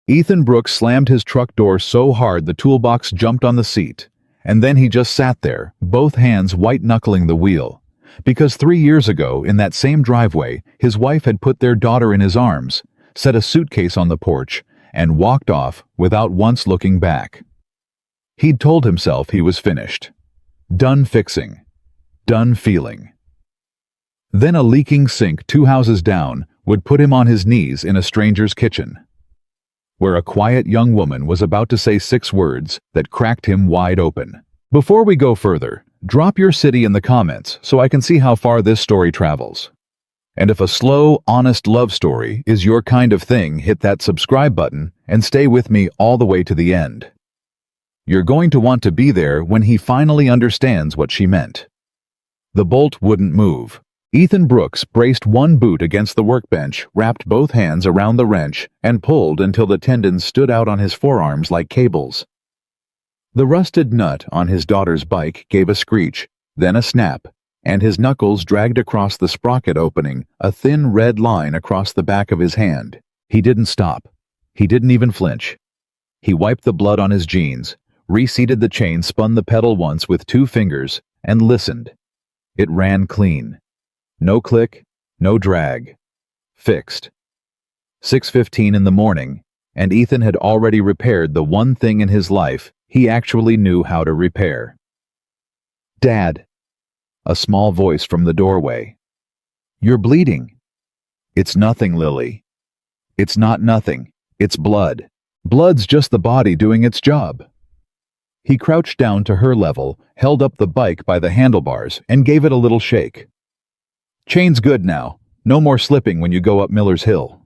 Ethan Brooks slammed his truck door so hard the toolbox jumped on the seat, and then he just sat there, both hands white-knuckling the wheel. Because 3 years ago, in that same driveway, his wife had put their daughter in his arms, set a suitcase on the porch, and walked off without once looking back. He'd told himself he was finished. Done fixing. Done feeling. Then a leaking sink 2 houses down would put him on his knees in a stranger's kitchen, where a quiet young woman was about to say 6 words that cracked him wide open. Before we go further, drop your city in the comments so I can see how far this story travels. And if a slow, honest love story is your kind of thing, hit that subscribe button and stay with me all the way to the end. You're going to want to be there when he finally understands what she meant. The bolt wouldn't move. Ethan Brooks braced one boot against the workbench, wrapped both hands around the wrench, and pulled until the tendons stood out on his forearms like cables. The rusted nut on his daughter's bike gave a screech, then a snap, and his knuckles dragged across the sprocket opening, a thin red line across the back of his hand. He didn't stop. He didn't even flinch. He wiped the blood on his jeans, reseated the chain, spun the pedal once with 2 fingers, and listened. It ran clean. No click, no drag. Fixed. 6:15 in the morning, and Ethan had already repaired the one thing in his life he actually knew how to repair. "Dad," a small voice from the doorway. "You're bleeding." "It's nothing, Lily." "It's not nothing. It's blood. Blood's just the body doing its job." He crouched down to her level, held up the bike by the handlebars, and gave it a little shake. "Chain's good now. No more slipping when you go up Miller's Hill."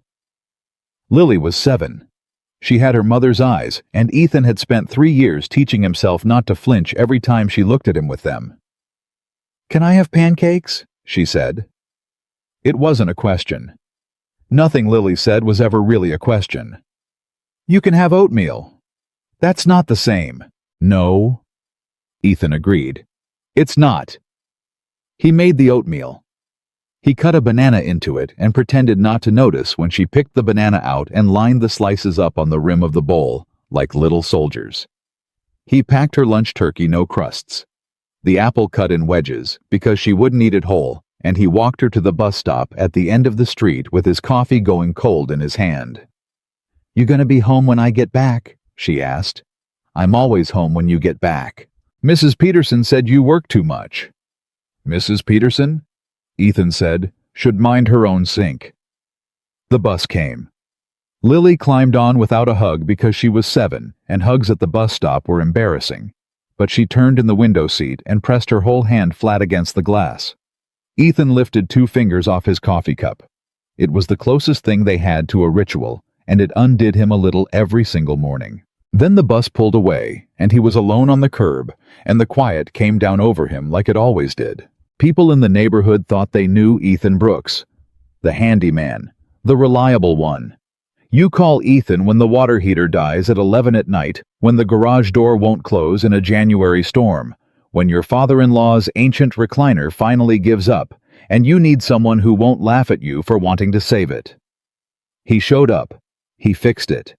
Lily was 7. She had her mother's eyes, and Ethan had spent 3 years teaching himself not to flinch every time she looked at him with them. "Can I have pancakes?" she said. It wasn't a question. Nothing Lily said was ever really a question. "You can have oatmeal." "That's not the same." "No," Ethan agreed. "It's not." He made the oatmeal. He cut a banana into it and pretended not to notice when she picked the banana out and lined the slices up on the rim of the bowl, like little soldiers. He packed her lunch turkey, no crusts. The apple cut in wedges, because she wouldn't eat it whole, and he walked her to the bus stop at the end of the street with his coffee going cold in his hand. "You gonna be home when I get back?" she asked. "I'm always home when you get back. Mrs. Peterson said you work too much." "Mrs. Peterson?" Ethan said, "should mind her own sink." The bus came. Lily climbed on without a hug because she was 7, and hugs at the bus stop were embarrassing. But she turned in the window seat and pressed her whole hand flat against the glass. Ethan lifted 2 fingers off his coffee cup. It was the closest thing they had to a ritual, and it undid him a little every single morning. Then the bus pulled away, and he was alone on the curb, and the quiet came down over him like it always did. People in the neighborhood thought they knew Ethan Brooks, the handyman, the reliable one. You call Ethan when the water heater dies at 11 at night, when the garage door won't close in a January storm, when your father-in-law's ancient recliner finally gives up, and you need someone who won't laugh at you for wanting to save it. He showed up. He fixed it.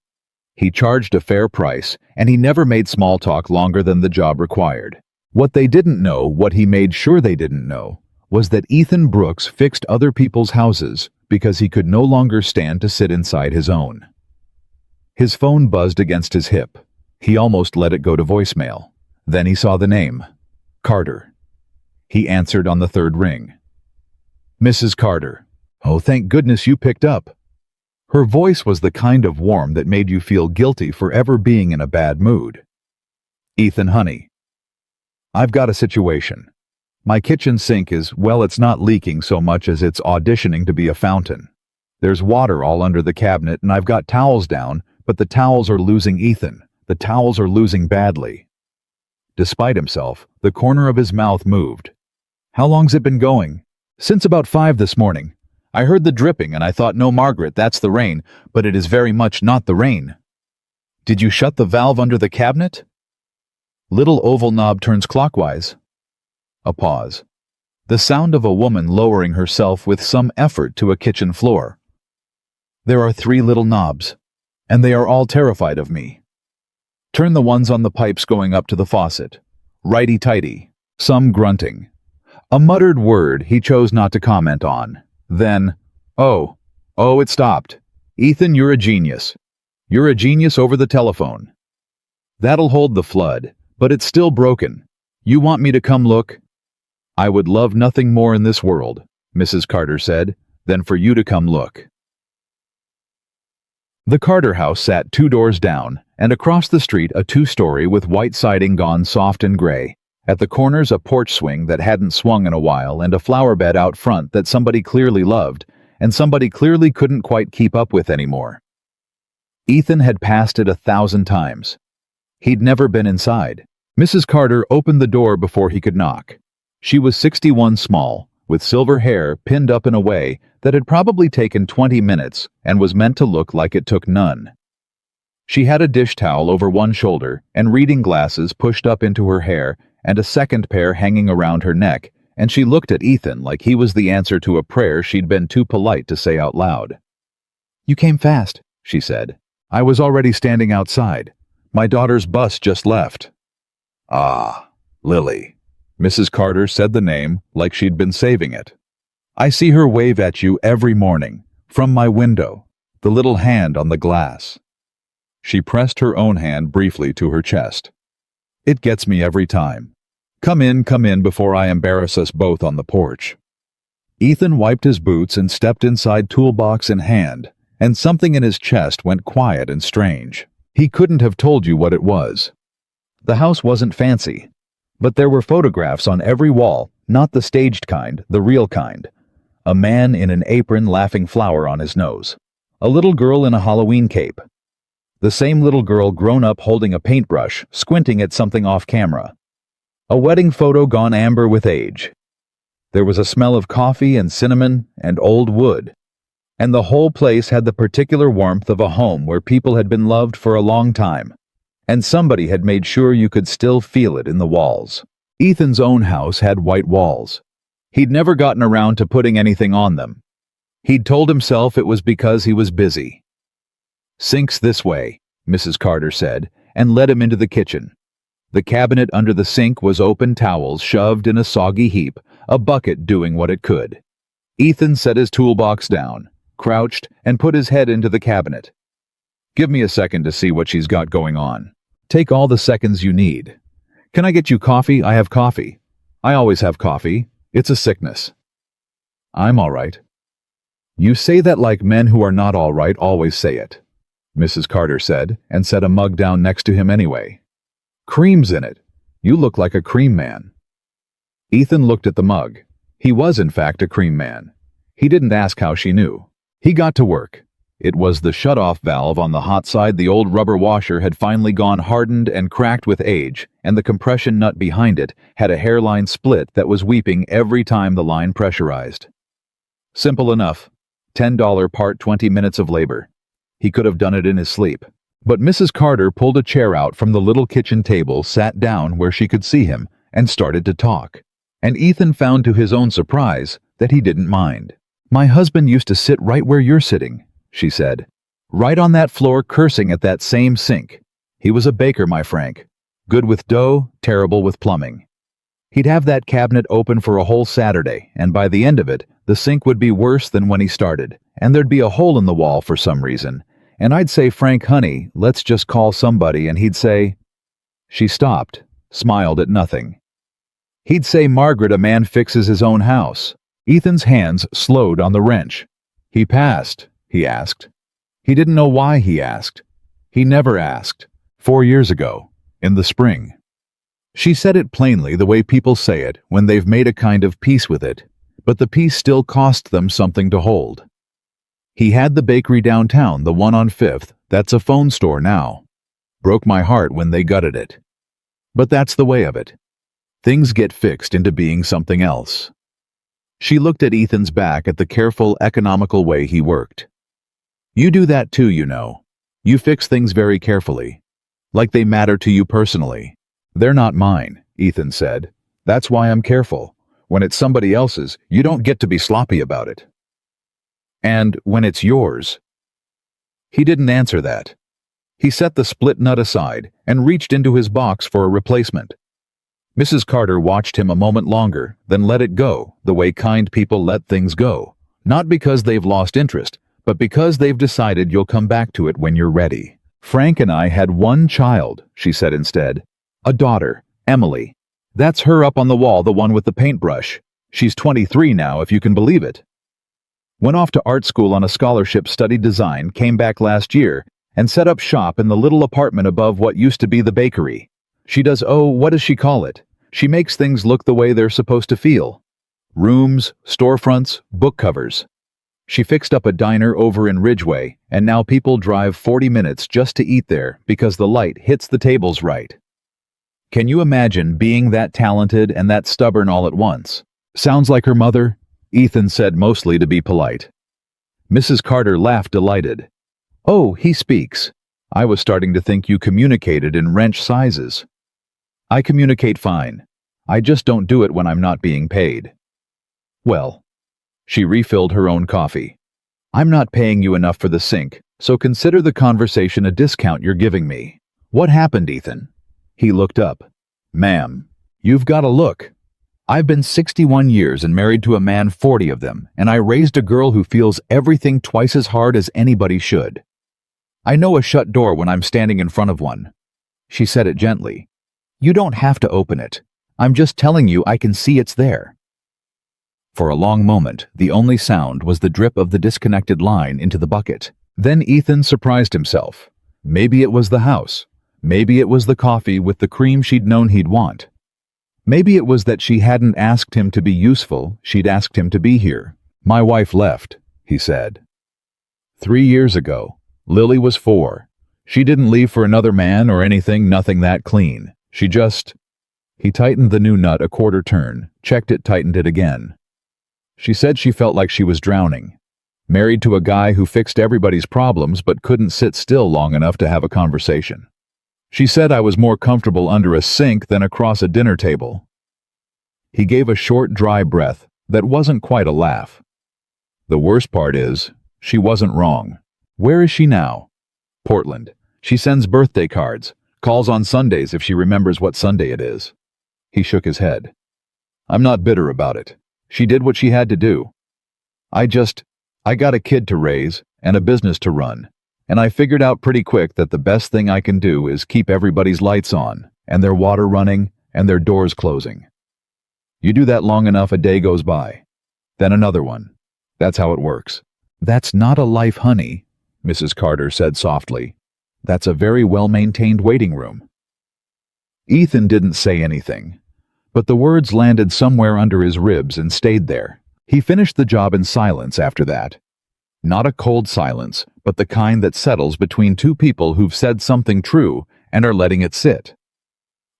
He charged a fair price, and he never made small talk longer than the job required. What they didn't know, what he made sure they didn't know, was that Ethan Brooks fixed other people's houses because he could no longer stand to sit inside his own. His phone buzzed against his hip. He almost let it go to voicemail. Then he saw the name, Carter. He answered on the 3rd ring. "Mrs. Carter. Oh, thank goodness you picked up." Her voice was the kind of warm that made you feel guilty for ever being in a bad mood. "Ethan, honey. I've got a situation. My kitchen sink is, well, it's not leaking so much as it's auditioning to be a fountain. There's water all under the cabinet, and I've got towels down, but the towels are losing Ethan. The towels are losing badly." Despite himself, the corner of his mouth moved. "How long's it been going?" "Since about 5 this morning. I heard the dripping and I thought, no, Margaret, that's the rain, but it is very much not the rain." "Did you shut the valve under the cabinet?" "Little oval knob turns clockwise." A pause. The sound of a woman lowering herself with some effort to a kitchen floor. "There are 3 little knobs." And they are all terrified of me. Turn the ones on the pipes going up to the faucet. Righty-tighty. Some grunting. A muttered word he chose not to comment on. Then, oh, it stopped. Ethan, you're a genius. You're a genius over the telephone. That'll hold the flood, but it's still broken. You want me to come look? I would love nothing more in this world, Mrs. Carter said, than for you to come look. The Carter house sat 2 doors down, and across the street a 2-story with white siding gone soft and gray. At the corners a porch swing that hadn't swung in a while and a flower bed out front that somebody clearly loved, and somebody clearly couldn't quite keep up with anymore. Ethan had passed it 1,000 times. He'd never been inside. Mrs. Carter opened the door before he could knock. She was 61 small, with silver hair pinned up in a way that had probably taken 20 minutes and was meant to look like it took none. She had a dish towel over one shoulder and reading glasses pushed up into her hair and a second pair hanging around her neck, and she looked at Ethan like he was the answer to a prayer she'd been too polite to say out loud. "You came fast," she said. "I was already standing outside. My daughter's bus just left." "Ah, Lily." Mrs. Carter said the name like she'd been saving it. "I see her wave at you every morning, from my window, the little hand on the glass." She pressed her own hand briefly to her chest. "It gets me every time. Come in before I embarrass us both on the porch." Ethan wiped his boots and stepped inside, toolbox in hand, and something in his chest went quiet and strange. He couldn't have told you what it was. The house wasn't fancy, but there were photographs on every wall, not the staged kind, the real kind. A man in an apron laughing, flower on his nose. A little girl in a Halloween cape. The same little girl grown up holding a paintbrush, squinting at something off camera. A wedding photo gone amber with age. There was a smell of coffee and cinnamon and old wood. And the whole place had the particular warmth of a home where people had been loved for a long time. And somebody had made sure you could still feel it in the walls. Ethan's own house had white walls. He'd never gotten around to putting anything on them. He'd told himself it was because he was busy. "Sink's this way," Mrs. Carter said, and led him into the kitchen. The cabinet under the sink was open towels shoved in a soggy heap, a bucket doing what it could. Ethan set his toolbox down, crouched, and put his head into the cabinet. "Give me a second to see what she's got going on. Take all the seconds you need. Can I get you coffee? I have coffee. I always have coffee. It's a sickness." "I'm all right." "You say that like men who are not all right always say it," Mrs. Carter said, and set a mug down next to him anyway. "Cream's in it. You look like a cream man." Ethan looked at the mug. He was, in fact, a cream man. He didn't ask how she knew. He got to work. It was the shut-off valve on the hot side. The old rubber washer had finally gone hardened and cracked with age, and the compression nut behind it had a hairline split that was weeping every time the line pressurized. Simple enough. $10 part 20 minutes of labor. He could have done it in his sleep. But Mrs. Carter pulled a chair out from the little kitchen table, sat down where she could see him, and started to talk. And Ethan found to his own surprise that he didn't mind. "My husband used to sit right where you're sitting," she said. "Right on that floor, cursing at that same sink. He was a baker, my Frank. Good with dough, terrible with plumbing. He'd have that cabinet open for a whole Saturday, and by the end of it, the sink would be worse than when he started, and there'd be a hole in the wall for some reason. And I'd say, 'Frank, honey, let's just call somebody,' and he'd say..." She stopped, smiled at nothing. "He'd say, 'Margaret, a man fixes his own house.'" Ethan's hands slowed on the wrench. "He passed," he asked. He didn't know why he asked. He never asked. 4 years ago, in the spring. She said it plainly, the way people say it when they've made a kind of peace with it, but the peace still cost them something to hold. He had the bakery downtown, the one on 5th, that's a phone store now. Broke my heart when they gutted it. But that's the way of it. Things get fixed into being something else. She looked at Ethan's back, at the careful, economical way he worked. "You do that too, you know. You fix things very carefully. Like they matter to you personally." "They're not mine," Ethan said. "That's why I'm careful. When it's somebody else's, you don't get to be sloppy about it." "And when it's yours?" He didn't answer that. He set the split nut aside and reached into his box for a replacement. Mrs. Carter watched him a moment longer, then let it go, the way kind people let things go. Not because they've lost interest, but because they've decided you'll come back to it when you're ready. Frank and I had one child, she said instead. A daughter, Emily. That's her up on the wall, the one with the paintbrush. She's 23 now, if you can believe it. Went off to art school on a scholarship, studied design, came back last year, and set up shop in the little apartment above what used to be the bakery. She does, what does she call it? She makes things look the way they're supposed to feel. Rooms, storefronts, book covers. She fixed up a diner over in Ridgeway, and now people drive 40 minutes just to eat there because the light hits the tables right. Can you imagine being that talented and that stubborn all at once? Sounds like her mother, Ethan said, mostly to be polite. Mrs. Carter laughed, delighted. Oh, he speaks. I was starting to think you communicated in wrench sizes. I communicate fine. I just don't do it when I'm not being paid. Well, she refilled her own coffee. I'm not paying you enough for the sink, so consider the conversation a discount you're giving me. What happened, Ethan? He looked up. Ma'am, you've got to look. I've been 61 years and married to a man 40 of them, and I raised a girl who feels everything twice as hard as anybody should. I know a shut door when I'm standing in front of one. She said it gently. You don't have to open it. I'm just telling you I can see it's there. For a long moment, the only sound was the drip of the disconnected line into the bucket. Then Ethan surprised himself. Maybe it was the house. Maybe it was the coffee with the cream she'd known he'd want. Maybe it was that she hadn't asked him to be useful, she'd asked him to be here. My wife left, he said. 3 years ago. Lily was 4. She didn't leave for another man or anything, nothing that clean. She just... He tightened the new nut a quarter turn, checked it, tightened it again. She said she felt like she was drowning. Married to a guy who fixed everybody's problems but couldn't sit still long enough to have a conversation. She said I was more comfortable under a sink than across a dinner table. He gave a short, dry breath that wasn't quite a laugh. The worst part is, she wasn't wrong. Where is she now? Portland. She sends birthday cards, calls on Sundays if she remembers what Sunday it is. He shook his head. I'm not bitter about it. She did what she had to do. I got a kid to raise and a business to run, and I figured out pretty quick that the best thing I can do is keep everybody's lights on, and their water running, and their doors closing. You do that long enough, a day goes by. Then another one. That's how it works. That's not a life, honey, Mrs. Carter said softly. That's a very well-maintained waiting room. Ethan didn't say anything, but the words landed somewhere under his ribs and stayed there. He finished the job in silence after that. Not a cold silence, but the kind that settles between two people who've said something true and are letting it sit.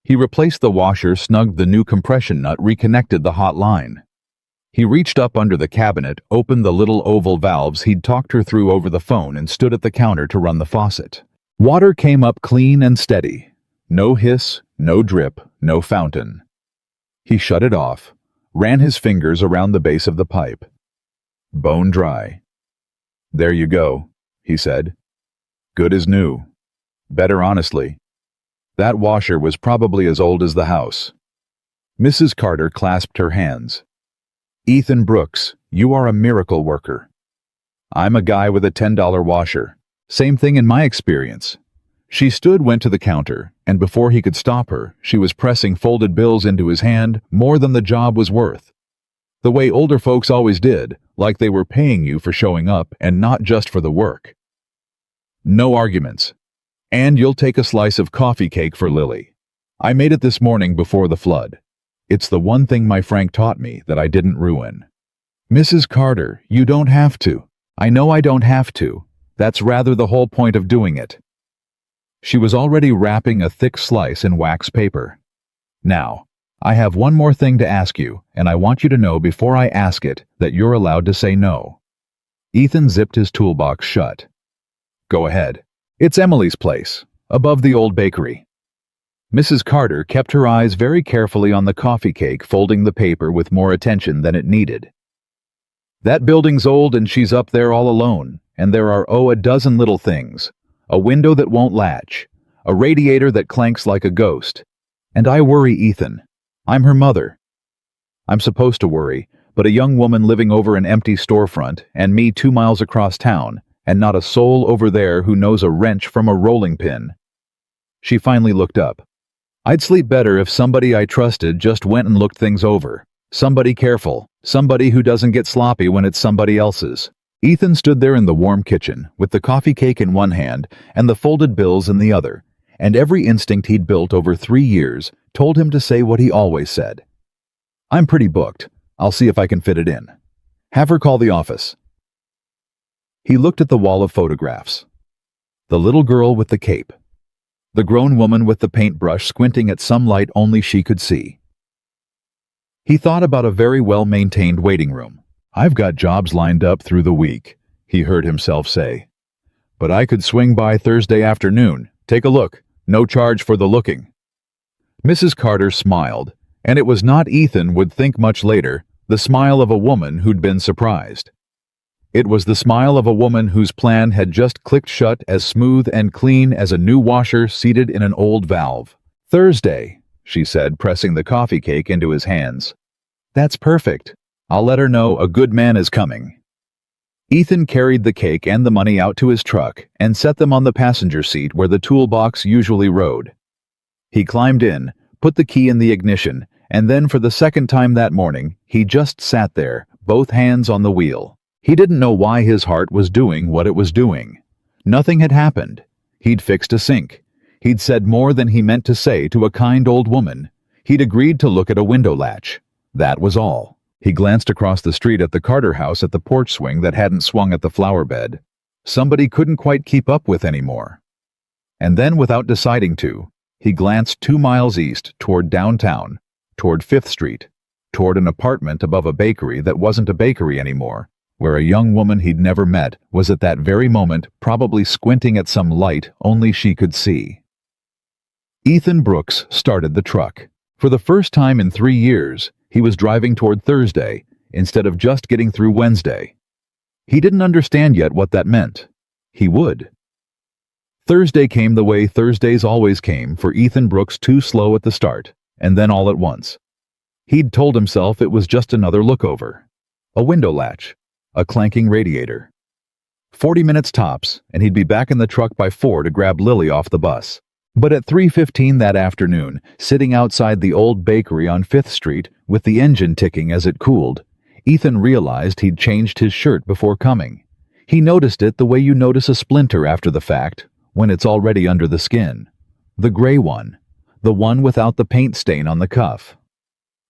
He replaced the washer, snugged the new compression nut, reconnected the hot line. He reached up under the cabinet, opened the little oval valves he'd talked her through over the phone, and stood at the counter to run the faucet. Water came up clean and steady. No hiss, no drip, no fountain. He shut it off, ran his fingers around the base of the pipe. Bone dry. There you go, he said. Good as new. Better, honestly. That washer was probably as old as the house. Mrs. Carter clasped her hands. Ethan Brooks, you are a miracle worker. I'm a guy with a $10 washer. Same thing in my experience. She stood, went to the counter, and before he could stop her, she was pressing folded bills into his hand, more than the job was worth. The way older folks always did, like they were paying you for showing up and not just for the work. No arguments. And you'll take a slice of coffee cake for Lily. I made it this morning before the flood. It's the one thing my Frank taught me that I didn't ruin. Mrs. Carter, you don't have to. I know I don't have to. That's rather the whole point of doing it. She was already wrapping a thick slice in wax paper. Now, I have one more thing to ask you, and I want you to know before I ask it that you're allowed to say no. Ethan zipped his toolbox shut. Go ahead. It's Emily's place, above the old bakery. Mrs. Carter kept her eyes very carefully on the coffee cake, folding the paper with more attention than it needed. That building's old and she's up there all alone, and there are a dozen little things. a window that won't latch, a radiator that clanks like a ghost. And I worry Ethan. I'm her mother. I'm supposed to worry, but a young woman living over an empty storefront and me 2 miles across town, and not a soul over there who knows a wrench from a rolling pin. She finally looked up. I'd sleep better if somebody I trusted just went and looked things over. Somebody careful, somebody who doesn't get sloppy when it's somebody else's. Ethan stood there in the warm kitchen, with the coffee cake in one hand and the folded bills in the other, and every instinct he'd built over 3 years told him to say what he always said. I'm pretty booked. I'll see if I can fit it in. Have her call the office. He looked at the wall of photographs. The little girl with the cape. The grown woman with the paintbrush squinting at some light only she could see. He thought about a very well-maintained waiting room. I've got jobs lined up through the week, he heard himself say. But I could swing by Thursday afternoon. Take a look. No charge for the looking. Mrs. Carter smiled, and it was not, Ethan would think much later, the smile of a woman who'd been surprised. It was the smile of a woman whose plan had just clicked shut as smooth and clean as a new washer seated in an old valve. Thursday, she said, pressing the coffee cake into his hands. That's perfect. I'll let her know a good man is coming. Ethan carried the cake and the money out to his truck and set them on the passenger seat where the toolbox usually rode. He climbed in, put the key in the ignition, and then for the second time that morning, he just sat there, both hands on the wheel. He didn't know why his heart was doing what it was doing. Nothing had happened. He'd fixed a sink. He'd said more than he meant to say to a kind old woman. He'd agreed to look at a window latch. That was all. He glanced across the street at the Carter house at the porch swing that hadn't swung at the flower bed. Somebody couldn't quite keep up with anymore. And then, without deciding to, he glanced 2 miles east toward downtown, toward 5th Street, toward an apartment above a bakery that wasn't a bakery anymore, where a young woman he'd never met was at that very moment probably squinting at some light only she could see. Ethan Brooks started the truck. For the first time in 3 years, he was driving toward Thursday instead of just getting through Wednesday. He didn't understand yet what that meant. He would. Thursday came the way Thursdays always came for Ethan Brooks, too slow at the start, and then all at once. He'd told himself it was just another lookover. A window latch. A clanking radiator. 40 minutes tops, and he'd be back in the truck by 4 to grab Lily off the bus. But at 3:15 that afternoon, sitting outside the old bakery on 5th Street, with the engine ticking as it cooled, Ethan realized he'd changed his shirt before coming. He noticed it the way you notice a splinter after the fact, when it's already under the skin. The gray one. The one without the paint stain on the cuff.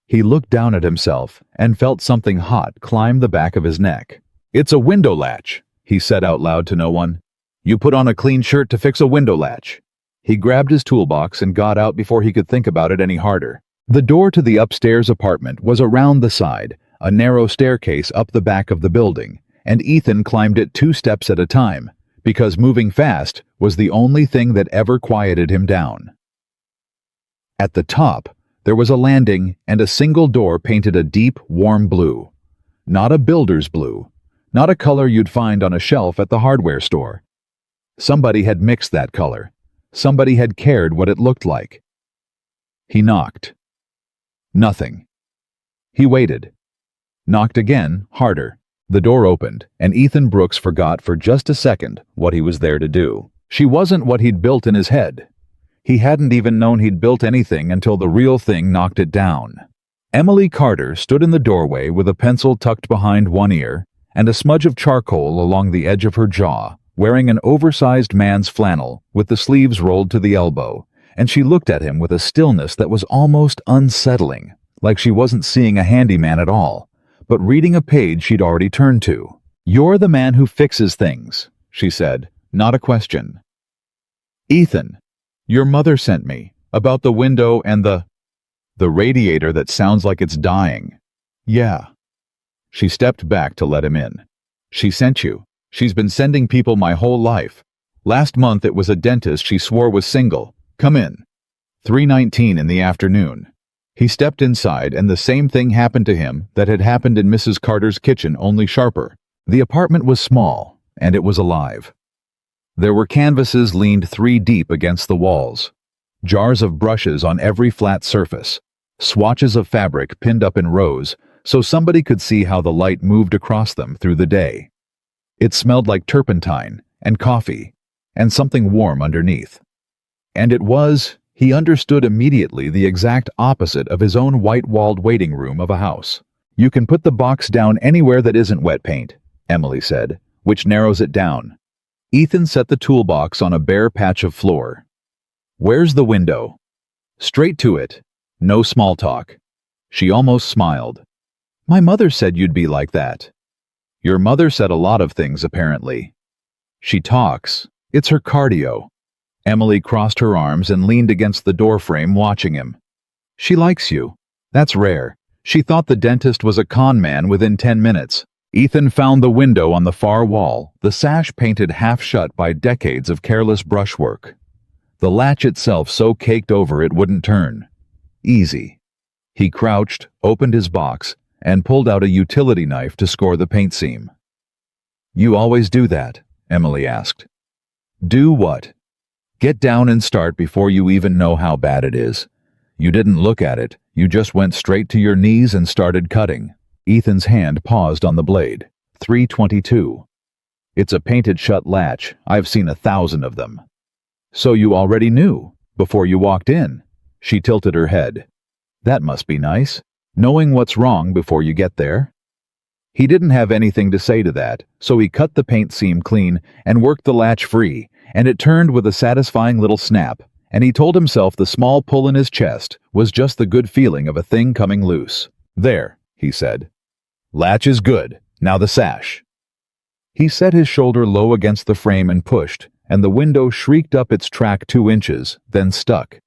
He looked down at himself and felt something hot climb the back of his neck. It's a window latch, he said out loud to no one. You put on a clean shirt to fix a window latch. He grabbed his toolbox and got out before he could think about it any harder. The door to the upstairs apartment was around the side, a narrow staircase up the back of the building, and Ethan climbed it 2 steps at a time, because moving fast was the only thing that ever quieted him down. At the top, there was a landing and a single door painted a deep, warm blue. Not a builder's blue. Not a color you'd find on a shelf at the hardware store. Somebody had mixed that color. Somebody had cared what it looked like. He knocked. Nothing. He waited. Knocked again, harder. The door opened, and Ethan Brooks forgot for just a second what he was there to do. She wasn't what he'd built in his head. He hadn't even known he'd built anything until the real thing knocked it down. Emily Carter stood in the doorway with a pencil tucked behind one ear and a smudge of charcoal along the edge of her jaw, wearing an oversized man's flannel with the sleeves rolled to the elbow, and she looked at him with a stillness that was almost unsettling, like she wasn't seeing a handyman at all, but reading a page she'd already turned to. You're the man who fixes things, she said, not a question. Ethan, your mother sent me, about the window and the radiator that sounds like it's dying. Yeah. She stepped back to let him in. She sent you. She's been sending people my whole life. Last month it was a dentist she swore was single. Come in. 3:19 in the afternoon. He stepped inside and the same thing happened to him that had happened in Mrs. Carter's kitchen, only sharper. The apartment was small, and it was alive. There were canvases leaned 3 deep against the walls, jars of brushes on every flat surface, swatches of fabric pinned up in rows so somebody could see how the light moved across them through the day. It smelled like turpentine and coffee and something warm underneath. And it was, he understood immediately, the exact opposite of his own white-walled waiting room of a house. "You can put the box down anywhere that isn't wet paint," Emily said, "which narrows it down." Ethan set the toolbox on a bare patch of floor. "Where's the window?" "Straight to it. No small talk." She almost smiled. "My mother said you'd be like that." "Your mother said a lot of things, apparently." "She talks. It's her cardio." Emily crossed her arms and leaned against the doorframe, watching him. "She likes you. That's rare. She thought the dentist was a con man within 10 minutes. Ethan found the window on the far wall, the sash painted half shut by decades of careless brushwork. The latch itself so caked over it wouldn't turn. Easy. He crouched, opened his box, and pulled out a utility knife to score the paint seam. "You always do that?" Emily asked. "Do what?" "Get down and start before you even know how bad it is. You didn't look at it, you just went straight to your knees and started cutting." Ethan's hand paused on the blade. 322. "It's a painted shut latch. I've seen 1,000 of them." "So you already knew, before you walked in?" She tilted her head. "That must be nice, knowing what's wrong before you get there." He didn't have anything to say to that, so he cut the paint seam clean and worked the latch free, and it turned with a satisfying little snap, and he told himself the small pull in his chest was just the good feeling of a thing coming loose. "There," he said. "Latch is good. Now the sash." He set his shoulder low against the frame and pushed, and the window shrieked up its track 2 inches, then stuck.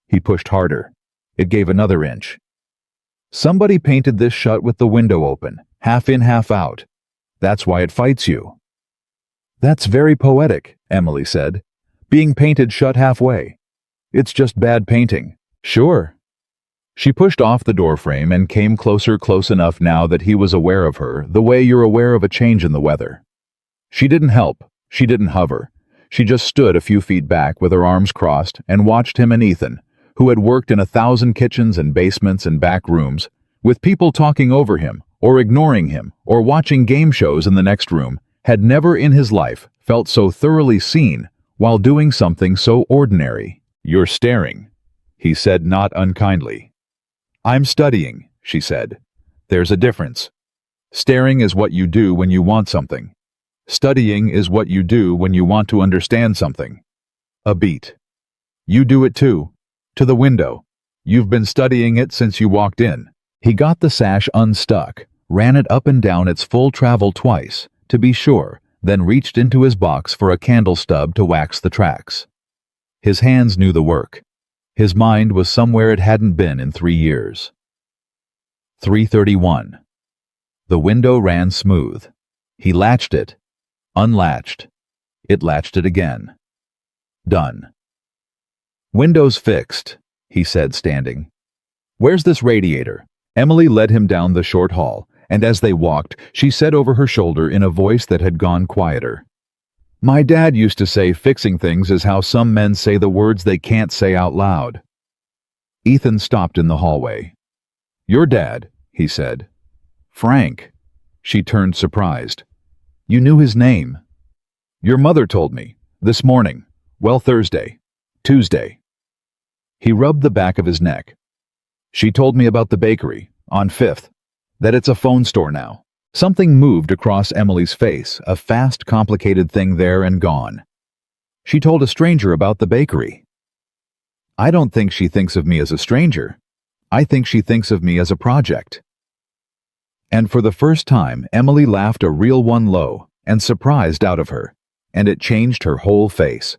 He pushed harder. It gave another inch. "Somebody painted this shut with the window open, half in, half out. That's why it fights you." "That's very poetic," Emily said. "Being painted shut halfway. It's just bad painting." "Sure." She pushed off the doorframe and came close enough now that he was aware of her, the way you're aware of a change in the weather. She didn't help. She didn't hover. She just stood a few feet back with her arms crossed and watched him and Ethan, who had worked in 1,000 kitchens and basements and back rooms, with people talking over him, or ignoring him, or watching game shows in the next room, had never in his life felt so thoroughly seen while doing something so ordinary. "You're staring," he said, not unkindly. "I'm studying," she said. "There's a difference. Staring is what you do when you want something. Studying is what you do when you want to understand something." A beat. "You do it too. To the window. You've been studying it since you walked in." He got the sash unstuck, ran it up and down its full travel twice, to be sure, then reached into his box for a candle stub to wax the tracks. His hands knew the work. His mind was somewhere it hadn't been in 3 years. 331. The window ran smooth. He latched it. Unlatched. It latched it again. Done. "Window's fixed," he said, standing. "Where's this radiator?" Emily led him down the short hall, and as they walked, she said over her shoulder in a voice that had gone quieter, "My dad used to say fixing things is how some men say the words they can't say out loud." Ethan stopped in the hallway. "Your dad," he said. "Frank." She turned surprised. "You knew his name." "Your mother told me. This morning. Well, Thursday. Tuesday." He rubbed the back of his neck. "She told me about the bakery, on 5th. That it's a phone store now." Something moved across Emily's face, a fast, complicated thing there and gone. "She told a stranger about the bakery." "I don't think she thinks of me as a stranger. I think she thinks of me as a project." And for the first time, Emily laughed a real one low and surprised out of her, and it changed her whole face.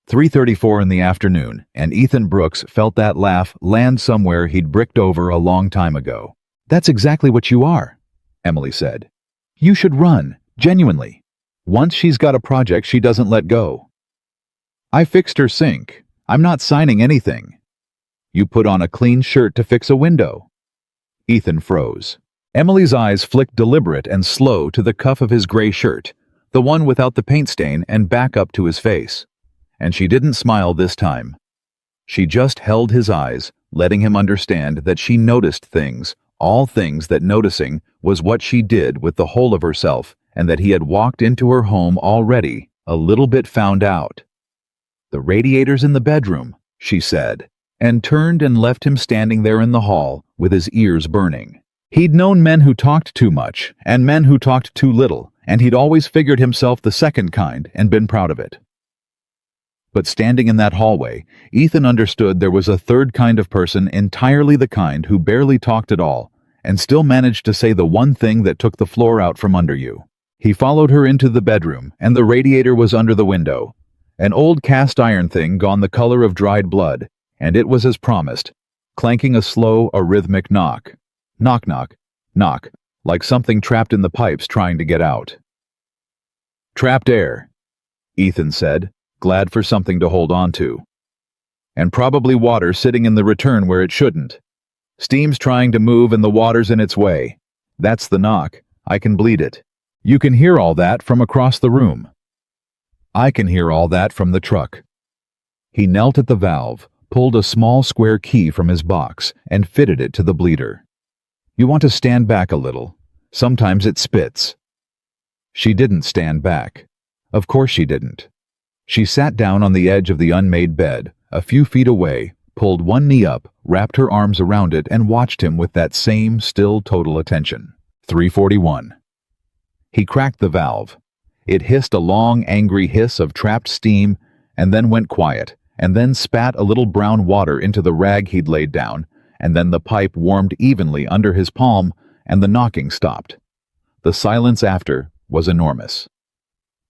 3:34 in the afternoon, and Ethan Brooks felt that laugh land somewhere he'd bricked over a long time ago. "That's exactly what you are," Emily said. "You should run, genuinely. Once she's got a project she doesn't let go." "I fixed her sink. I'm not signing anything." "You put on a clean shirt to fix a window." Ethan froze. Emily's eyes flicked deliberate and slow to the cuff of his gray shirt, the one without the paint stain and back up to his face. And she didn't smile this time. She just held his eyes, letting him understand that she noticed things, all things that noticing was what she did with the whole of herself, and that he had walked into her home already, a little bit found out. "The radiator's in the bedroom," she said, and turned and left him standing there in the hall with his ears burning. He'd known men who talked too much, and men who talked too little, and he'd always figured himself the second kind and been proud of it. But standing in that hallway, Ethan understood there was a third kind of person, entirely the kind who barely talked at all, and still managed to say the one thing that took the floor out from under you. He followed her into the bedroom, and the radiator was under the window. An old cast iron thing gone the color of dried blood, and it was as promised, clanking a slow, arrhythmic knock. Knock, knock, knock, like something trapped in the pipes trying to get out. "Trapped air," Ethan said, glad for something to hold on to. "And probably water sitting in the return where it shouldn't. Steam's trying to move and the water's in its way. That's the knock. I can bleed it. You can hear all that from across the room. I can hear all that from the truck." He knelt at the valve, pulled a small square key from his box, and fitted it to the bleeder. "You want to stand back a little. Sometimes it spits." She didn't stand back. Of course she didn't. She sat down on the edge of the unmade bed, a few feet away, pulled one knee up, wrapped her arms around it, and watched him with that same still total attention. 3:41. He cracked the valve. It hissed a long, angry hiss of trapped steam, and then went quiet, and then spat a little brown water into the rag he'd laid down, and then the pipe warmed evenly under his palm, and the knocking stopped. The silence after was enormous.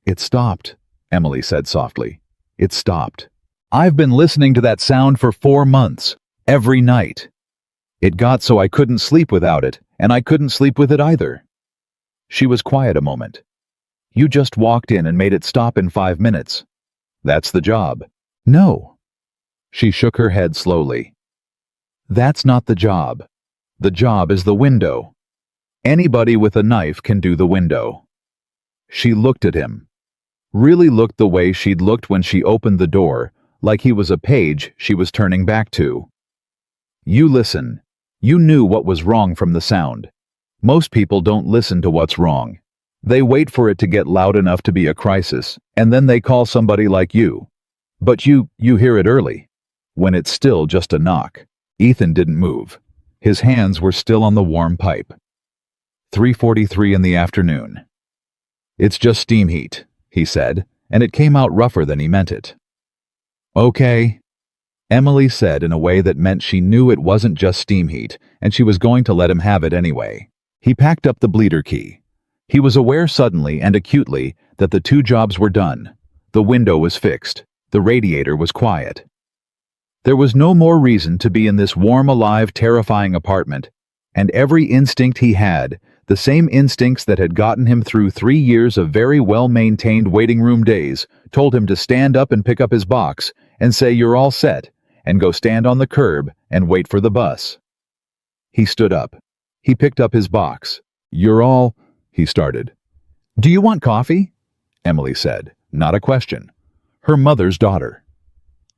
"It stopped," Emily said softly. "It stopped. I've been listening to that sound for 4 months, every night. It got so I couldn't sleep without it, and I couldn't sleep with it either." She was quiet a moment. "You just walked in and made it stop in 5 minutes. That's the job." "No." She shook her head slowly. "That's not the job. The job is the window. Anybody with a knife can do the window." She looked at him. Really looked the way she'd looked when she opened the door, like he was a page she was turning back to. "You listen. You knew what was wrong from the sound. Most people don't listen to what's wrong. They wait for it to get loud enough to be a crisis, and then they call somebody like you. But you hear it early, when it's still just a knock." Ethan didn't move. His hands were still on the warm pipe. 3:43 in the afternoon. "It's just steam heat," he said, and it came out rougher than he meant it. "Okay," Emily said in a way that meant she knew it wasn't just steam heat, and she was going to let him have it anyway. He packed up the bleeder key. He was aware suddenly and acutely that the 2 jobs were done. The window was fixed. The radiator was quiet. There was no more reason to be in this warm, alive, terrifying apartment, and every instinct he had, the same instincts that had gotten him through 3 years of very well-maintained waiting room days, told him to stand up and pick up his box and say you're all set, and go stand on the curb and wait for the bus. He stood up. He picked up his box. "You're all," he started. "Do you want coffee?" Emily said, not a question. Her mother's daughter.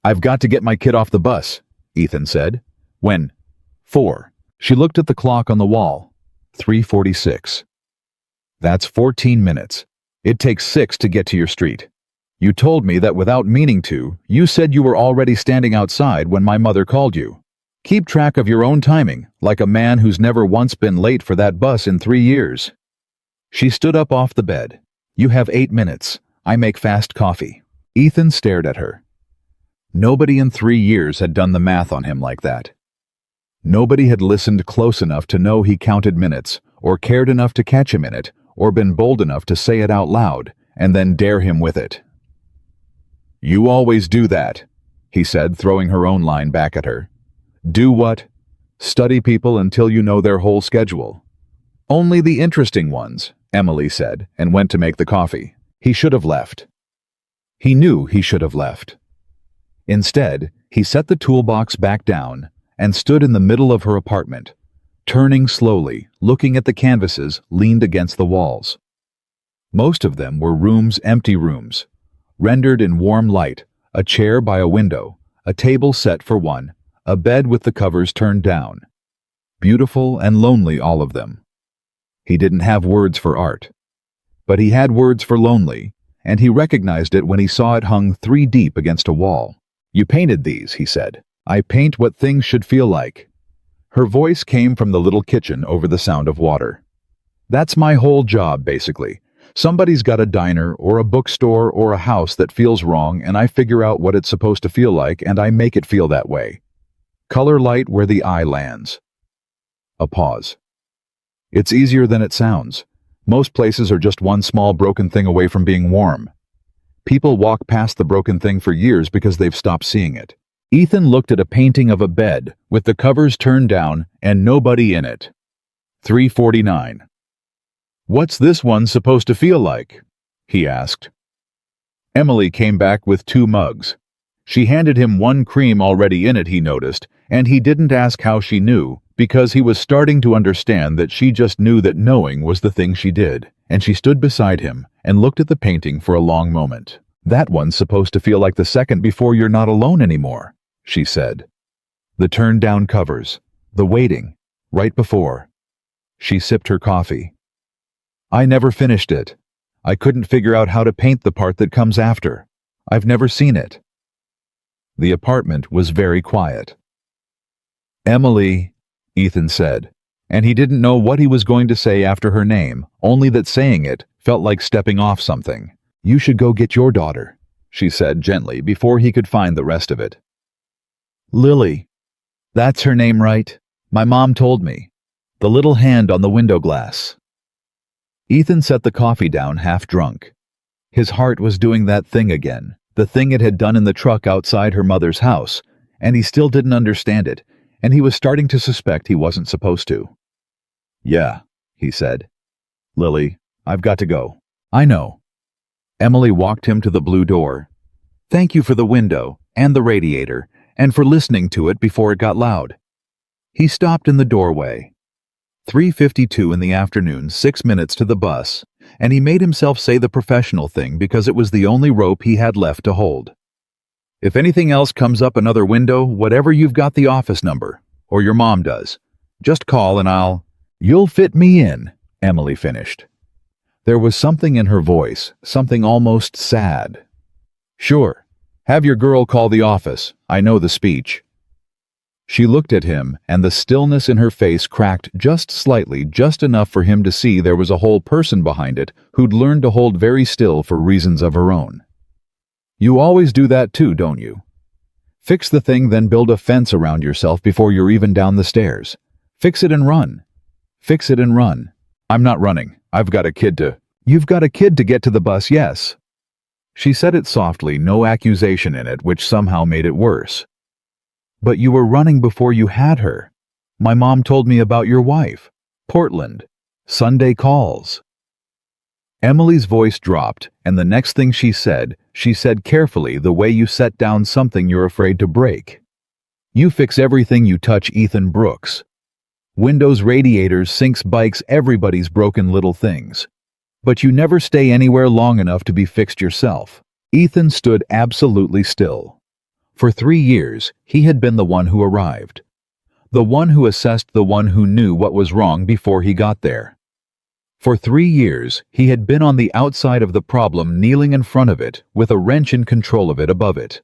"I've got to get my kid off the bus," Ethan said. "When?" 4. She looked at the clock on the wall. 3:46. "That's 14 minutes. It takes 6 to get to your street. You told me that without meaning to. You said you were already standing outside when my mother called you. Keep track of your own timing, like a man who's never once been late for that bus in 3 years. She stood up off the bed. "You have 8 minutes. I make fast coffee." Ethan stared at her. Nobody in 3 years had done the math on him like that. Nobody had listened close enough to know he counted minutes, or cared enough to catch him in it, or been bold enough to say it out loud, and then dare him with it. "You always do that," he said, throwing her own line back at her. "Do what? Study people until you know their whole schedule." "Only the interesting ones," Emily said, and went to make the coffee. He should have left. He knew he should have left. Instead, he set the toolbox back down and stood in the middle of her apartment, turning slowly, looking at the canvases leaned against the walls. Most of them were rooms, empty rooms, rendered in warm light, a chair by a window, a table set for one, a bed with the covers turned down. Beautiful and lonely, all of them. He didn't have words for art, but he had words for lonely, and he recognized it when he saw it hung 3 deep against a wall. "You painted these," he said. "I paint what things should feel like." Her voice came from the little kitchen over the sound of water. "That's my whole job, basically. Somebody's got a diner or a bookstore or a house that feels wrong, and I figure out what it's supposed to feel like, and I make it feel that way. Color light where the eye lands." A pause. "It's easier than it sounds. Most places are just one small broken thing away from being warm. People walk past the broken thing for years because they've stopped seeing it." Ethan looked at a painting of a bed with the covers turned down and nobody in it. 349. "What's this one supposed to feel like?" he asked. Emily came back with 2 mugs. She handed him one cream already in it, he noticed, and he didn't ask how she knew, because he was starting to understand that she just knew that knowing was the thing she did, and she stood beside him and looked at the painting for a long moment. "That one's supposed to feel like the second before you're not alone anymore," she said. "The turned-down covers, the waiting, right before." She sipped her coffee. "I never finished it. I couldn't figure out how to paint the part that comes after. I've never seen it." The apartment was very quiet. "Emily," Ethan said, and he didn't know what he was going to say after her name, only that saying it felt like stepping off something. "You should go get your daughter," she said gently before he could find the rest of it. "Lily. That's her name, right? My mom told me. The little hand on the window glass." Ethan set the coffee down half drunk. His heart was doing that thing again, the thing it had done in the truck outside her mother's house, and he still didn't understand it, and he was starting to suspect he wasn't supposed to. "Yeah," he said. "Lily, I've got to go." "I know." Emily walked him to the blue door. "Thank you for the window and the radiator, and for listening to it before it got loud." He stopped in the doorway. 3:52 in the afternoon, 6 minutes to the bus, and he made himself say the professional thing because it was the only rope he had left to hold. "If anything else comes up another window, whatever, you've got the office number, or your mom does. Just call and I'll—" "You'll fit me in," Emily finished. There was something in her voice, something almost sad. "Sure. Have your girl call the office. I know the speech." She looked at him, and the stillness in her face cracked just slightly, just enough for him to see there was a whole person behind it who'd learned to hold very still for reasons of her own. "You always do that too, don't you? Fix the thing, then build a fence around yourself before you're even down the stairs. Fix it and run. Fix it and run." "I'm not running. I've got a kid to—" "You've got a kid to get to the bus, yes." She said it softly, no accusation in it, which somehow made it worse. "But you were running before you had her. My mom told me about your wife. Portland. Sunday calls." Emily's voice dropped, and the next thing she said carefully, the way you set down something you're afraid to break. "You fix everything you touch, Ethan Brooks. Windows, radiators, sinks, bikes, everybody's broken little things. But you never stay anywhere long enough to be fixed yourself." Ethan stood absolutely still. For 3 years, he had been the one who arrived. The one who assessed, the one who knew what was wrong before he got there. For 3 years, he had been on the outside of the problem, kneeling in front of it, with a wrench in control of it above it.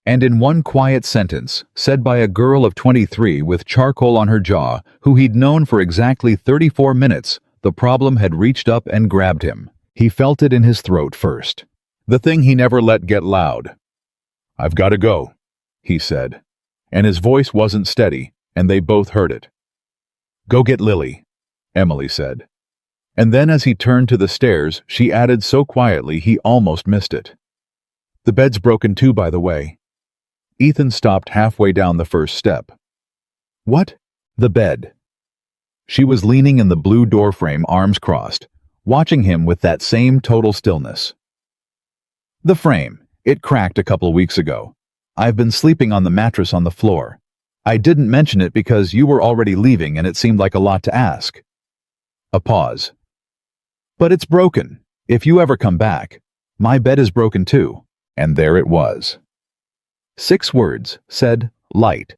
And in one quiet sentence, said by a girl of 23 with charcoal on her jaw, who he'd known for exactly 34 minutes, the problem had reached up and grabbed him. He felt it in his throat first. The thing he never let get loud. "I've got to go," he said. And his voice wasn't steady, and they both heard it. "Go get Lily," Emily said. And then as he turned to the stairs, she added so quietly he almost missed it. "The bed's broken too, by the way." Ethan stopped halfway down the first step. "What?" "The bed." She was leaning in the blue doorframe, arms crossed, watching him with that same total stillness. "The frame. It cracked a couple weeks ago. I've been sleeping on the mattress on the floor. I didn't mention it because you were already leaving and it seemed like a lot to ask." A pause. "But it's broken. If you ever come back, my bed is broken too. And there it was. 6 words, said light.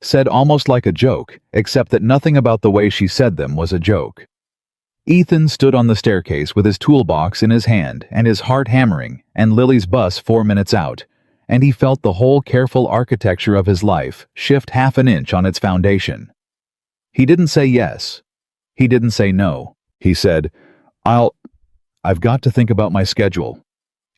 Said almost like a joke, except that nothing about the way she said them was a joke. Ethan stood on the staircase with his toolbox in his hand and his heart hammering, and Lily's bus 4 minutes out, and he felt the whole careful architecture of his life shift half an inch on its foundation. He didn't say yes. He didn't say no. He said, I've got to think about my schedule.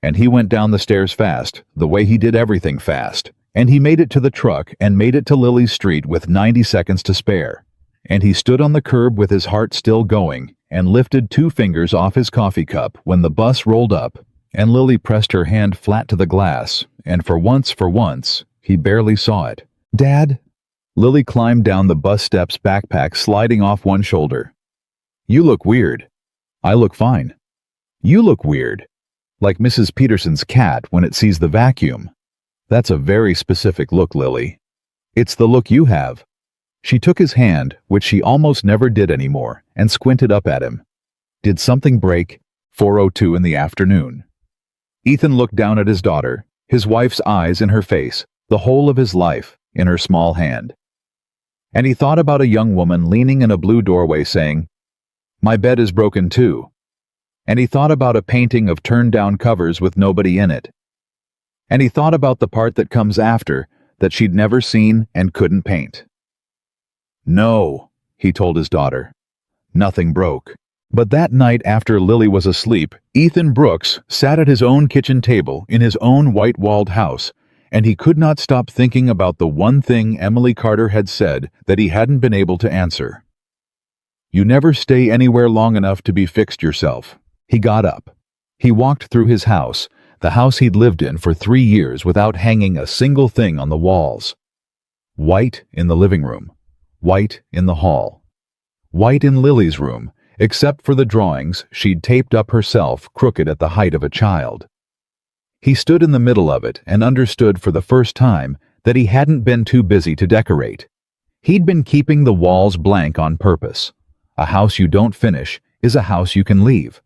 And he went down the stairs fast, the way he did everything fast. And he made it to the truck and made it to Lily's street with 90 seconds to spare. And he stood on the curb with his heart still going and lifted 2 fingers off his coffee cup when the bus rolled up, and Lily pressed her hand flat to the glass, and for once, he barely saw it. Dad? Lily climbed down the bus steps, backpack sliding off one shoulder. You look weird. I look fine. You look weird. Like Mrs. Peterson's cat when it sees the vacuum. That's a very specific look, Lily. It's the look you have. She took his hand, which she almost never did anymore, and squinted up at him. Did something break? 4:02 in the afternoon. Ethan looked down at his daughter, his wife's eyes in her face, the whole of his life in her small hand. And he thought about a young woman leaning in a blue doorway saying, My bed is broken too. And he thought about a painting of turned-down covers with nobody in it. And he thought about the part that comes after that she'd never seen and couldn't paint. No, he told his daughter. Nothing broke. But that night after Lily was asleep, Ethan Brooks sat at his own kitchen table in his own white-walled house, and he could not stop thinking about the one thing Emily Carter had said that he hadn't been able to answer. You never stay anywhere long enough to be fixed yourself. He got up. He walked through his house, the house he'd lived in for 3 years without hanging a single thing on the walls. White in the living room. White in the hall. White in Lily's room, except for the drawings she'd taped up herself crooked at the height of a child. He stood in the middle of it and understood for the first time that he hadn't been too busy to decorate. He'd been keeping the walls blank on purpose. A house you don't finish is a house you can leave.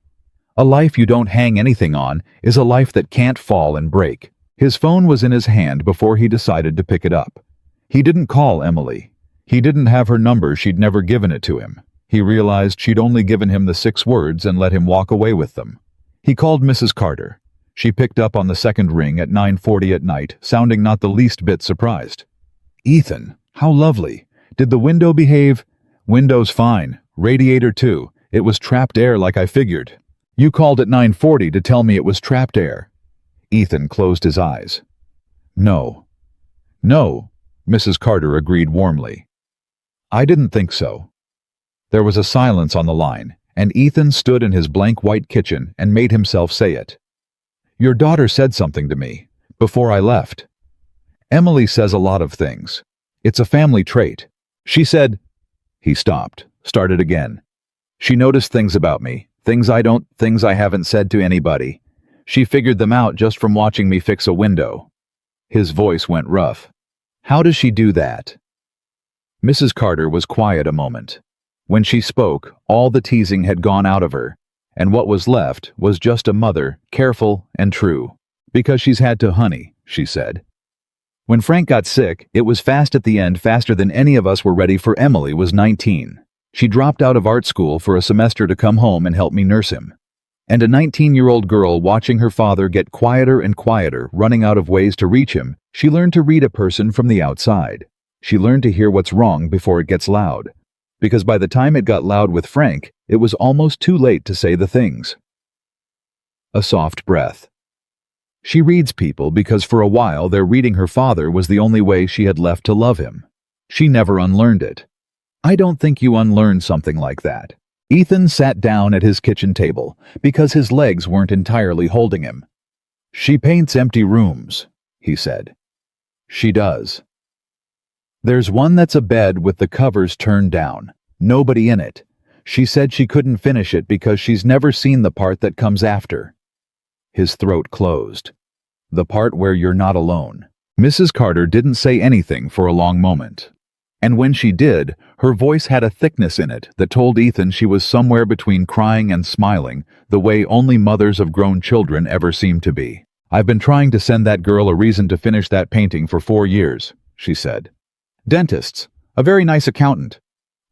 A life you don't hang anything on is a life that can't fall and break. His phone was in his hand before he decided to pick it up. He didn't call Emily. He didn't have her number, she'd never given it to him. He realized she'd only given him the 6 words and let him walk away with them. He called Mrs. Carter. She picked up on the second ring at 9:40 at night, sounding not the least bit surprised. Ethan, how lovely. Did the window behave? Window's fine. Radiator too. It was trapped air like I figured. You called at 9:40 to tell me it was trapped air. Ethan closed his eyes. No, Mrs. Carter agreed warmly. I didn't think so. There was a silence on the line, and Ethan stood in his blank white kitchen and made himself say it. Your daughter said something to me, before I left. Emily says a lot of things. It's a family trait. She said... He stopped, started again. She noticed things about me, things I haven't said to anybody. She figured them out just from watching me fix a window. His voice went rough. How does she do that? Mrs. Carter was quiet a moment. When she spoke, all the teasing had gone out of her, and what was left was just a mother, careful and true. Because she's had to, honey, she said. When Frank got sick, it was fast at the end, faster than any of us were ready for. Emily was 19. She dropped out of art school for a semester to come home and help me nurse him. And a 19-year-old girl watching her father get quieter and quieter, running out of ways to reach him, she learned to read a person from the outside. She learned to hear what's wrong before it gets loud. Because by the time it got loud with Frank, it was almost too late to say the things. A soft breath. She reads people because for a while their reading her father was the only way she had left to love him. She never unlearned it. I don't think you unlearn something like that. Ethan sat down at his kitchen table because his legs weren't entirely holding him. She paints empty rooms, he said. She does. There's one that's a bed with the covers turned down, nobody in it. She said she couldn't finish it because she's never seen the part that comes after. His throat closed. The part where you're not alone. Mrs. Carter didn't say anything for a long moment. And when she did, her voice had a thickness in it that told Ethan she was somewhere between crying and smiling, the way only mothers of grown children ever seem to be. "I've been trying to send that girl a reason to finish that painting for 4 years," she said. "Dentists, a very nice accountant.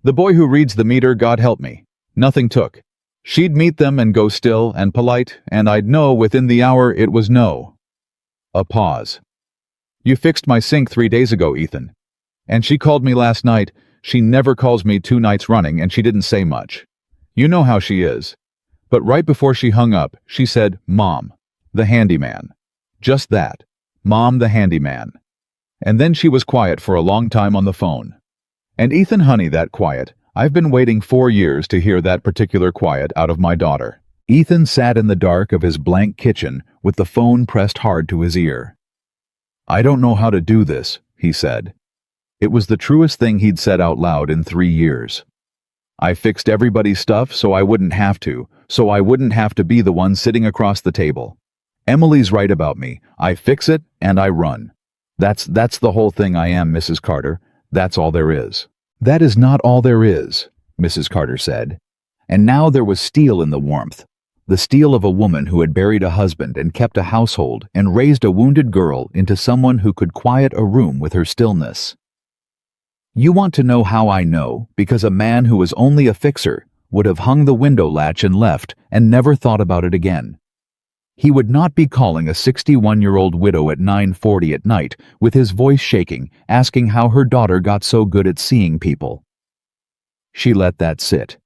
The boy who reads the meter, God help me. Nothing took. She'd meet them and go still and polite, and I'd know within the hour it was no." A pause. "You fixed my sink 3 days ago, Ethan. And she called me last night. She never calls me 2 nights running, and she didn't say much. You know how she is. But right before she hung up, she said, 'Mom, the handyman.' Just that. 'Mom, the handyman.' And then she was quiet for a long time on the phone. And Ethan, honey, that quiet, I've been waiting 4 years to hear that particular quiet out of my daughter." Ethan sat in the dark of his blank kitchen with the phone pressed hard to his ear. "I don't know how to do this," he said. It was the truest thing he'd said out loud in 3 years. "I fixed everybody's stuff so I wouldn't have to be the one sitting across the table. Emily's right about me. I fix it and I run. That's the whole thing I am, Mrs. Carter. That's all there is." "That is not all there is," Mrs. Carter said. And now there was steel in the warmth. The steel of a woman who had buried a husband and kept a household and raised a wounded girl into someone who could quiet a room with her stillness. "You want to know how I know? Because a man who was only a fixer would have hung the window latch and left and never thought about it again. He would not be calling a 61-year-old widow at 9:40 at night with his voice shaking, asking how her daughter got so good at seeing people." She let that sit.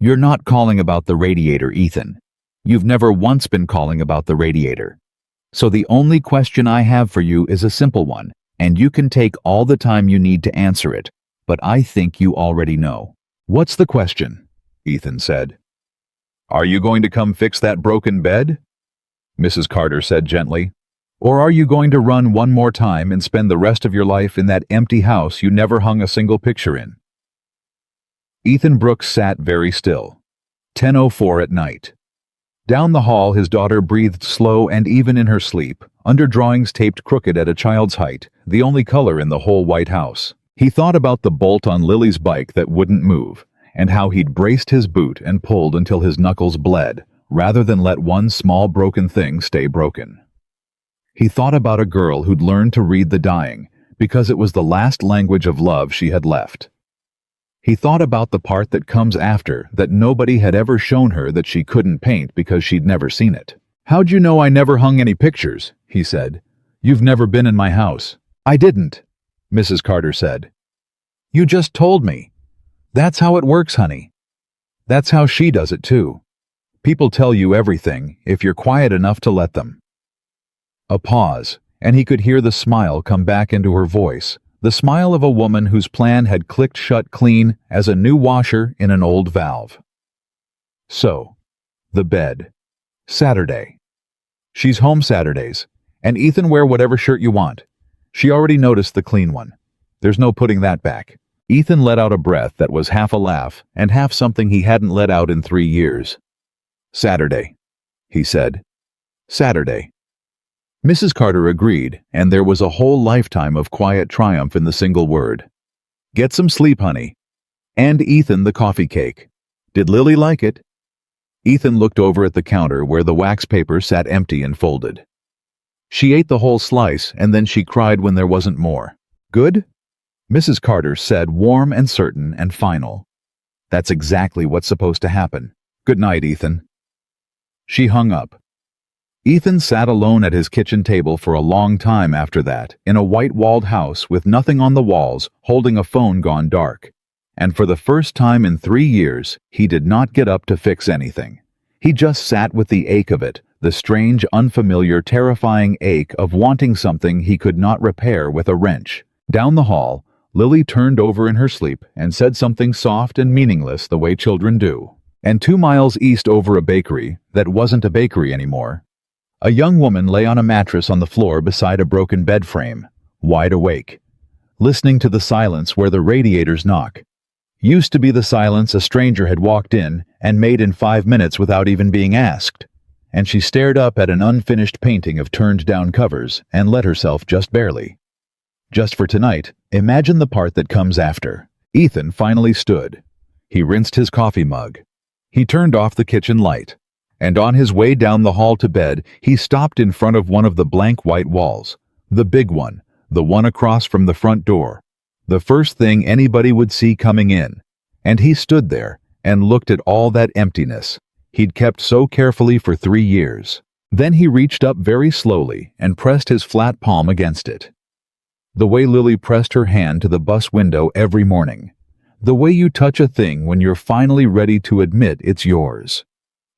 "You're not calling about the radiator, Ethan. You've never once been calling about the radiator. So the only question I have for you is a simple one, and you can take all the time you need to answer it, but I think you already know." "What's the question?" Ethan said. "Are you going to come fix that broken bed?" Mrs. Carter said gently. "Or are you going to run one more time and spend the rest of your life in that empty house you never hung a single picture in?" Ethan Brooks sat very still. 10:04 at night. Down the hall his daughter breathed slow and even in her sleep, under drawings taped crooked at a child's height, the only color in the whole White House. He thought about the bolt on Lily's bike that wouldn't move, and how he'd braced his boot and pulled until his knuckles bled, rather than let one small broken thing stay broken. He thought about a girl who'd learned to read the dying, because it was the last language of love she had left. He thought about the part that comes after, that nobody had ever shown her that she couldn't paint because she'd never seen it. "How'd you know I never hung any pictures?" he said. "You've never been in my house." "I didn't," Mrs. Carter said. "You just told me. That's how it works, honey. That's how she does it too. People tell you everything if you're quiet enough to let them." A pause, and he could hear the smile come back into her voice, the smile of a woman whose plan had clicked shut clean as a new washer in an old valve. So, the bed. Saturday. "She's home Saturdays, and Ethan, wear whatever shirt you want. She already noticed the clean one. There's no putting that back." Ethan let out a breath that was half a laugh and half something he hadn't let out in 3 years. "Saturday," he said. "Saturday." Mrs. Carter agreed, and there was a whole lifetime of quiet triumph in the single word. "Get some sleep, honey." And Ethan the coffee cake. "Did Lily like it?" Ethan looked over at the counter where the wax paper sat empty and folded. "She ate the whole slice, and then she cried when there wasn't more." "Good?" Mrs. Carter said, warm and certain and final. "That's exactly what's supposed to happen. Good night, Ethan." She hung up. Ethan sat alone at his kitchen table for a long time after that, in a white-walled house with nothing on the walls, holding a phone gone dark. And for the first time in 3 years, he did not get up to fix anything. He just sat with the ache of it, the strange, unfamiliar, terrifying ache of wanting something he could not repair with a wrench. Down the hall, Lily turned over in her sleep and said something soft and meaningless the way children do. And 2 miles east over a bakery that wasn't a bakery anymore, a young woman lay on a mattress on the floor beside a broken bed frame, wide awake, listening to the silence where the radiators knock. Used to be the silence a stranger had walked in and made in 5 minutes without even being asked, and she stared up at an unfinished painting of turned-down covers and let herself just barely. Just for tonight, imagine the part that comes after. Ethan finally stood. He rinsed his coffee mug. He turned off the kitchen light. And on his way down the hall to bed, he stopped in front of one of the blank white walls. The big one, the one across from the front door. The first thing anybody would see coming in. And he stood there and looked at all that emptiness he'd kept so carefully for 3 years. Then he reached up very slowly and pressed his flat palm against it. The way Lily pressed her hand to the bus window every morning. The way you touch a thing when you're finally ready to admit it's yours.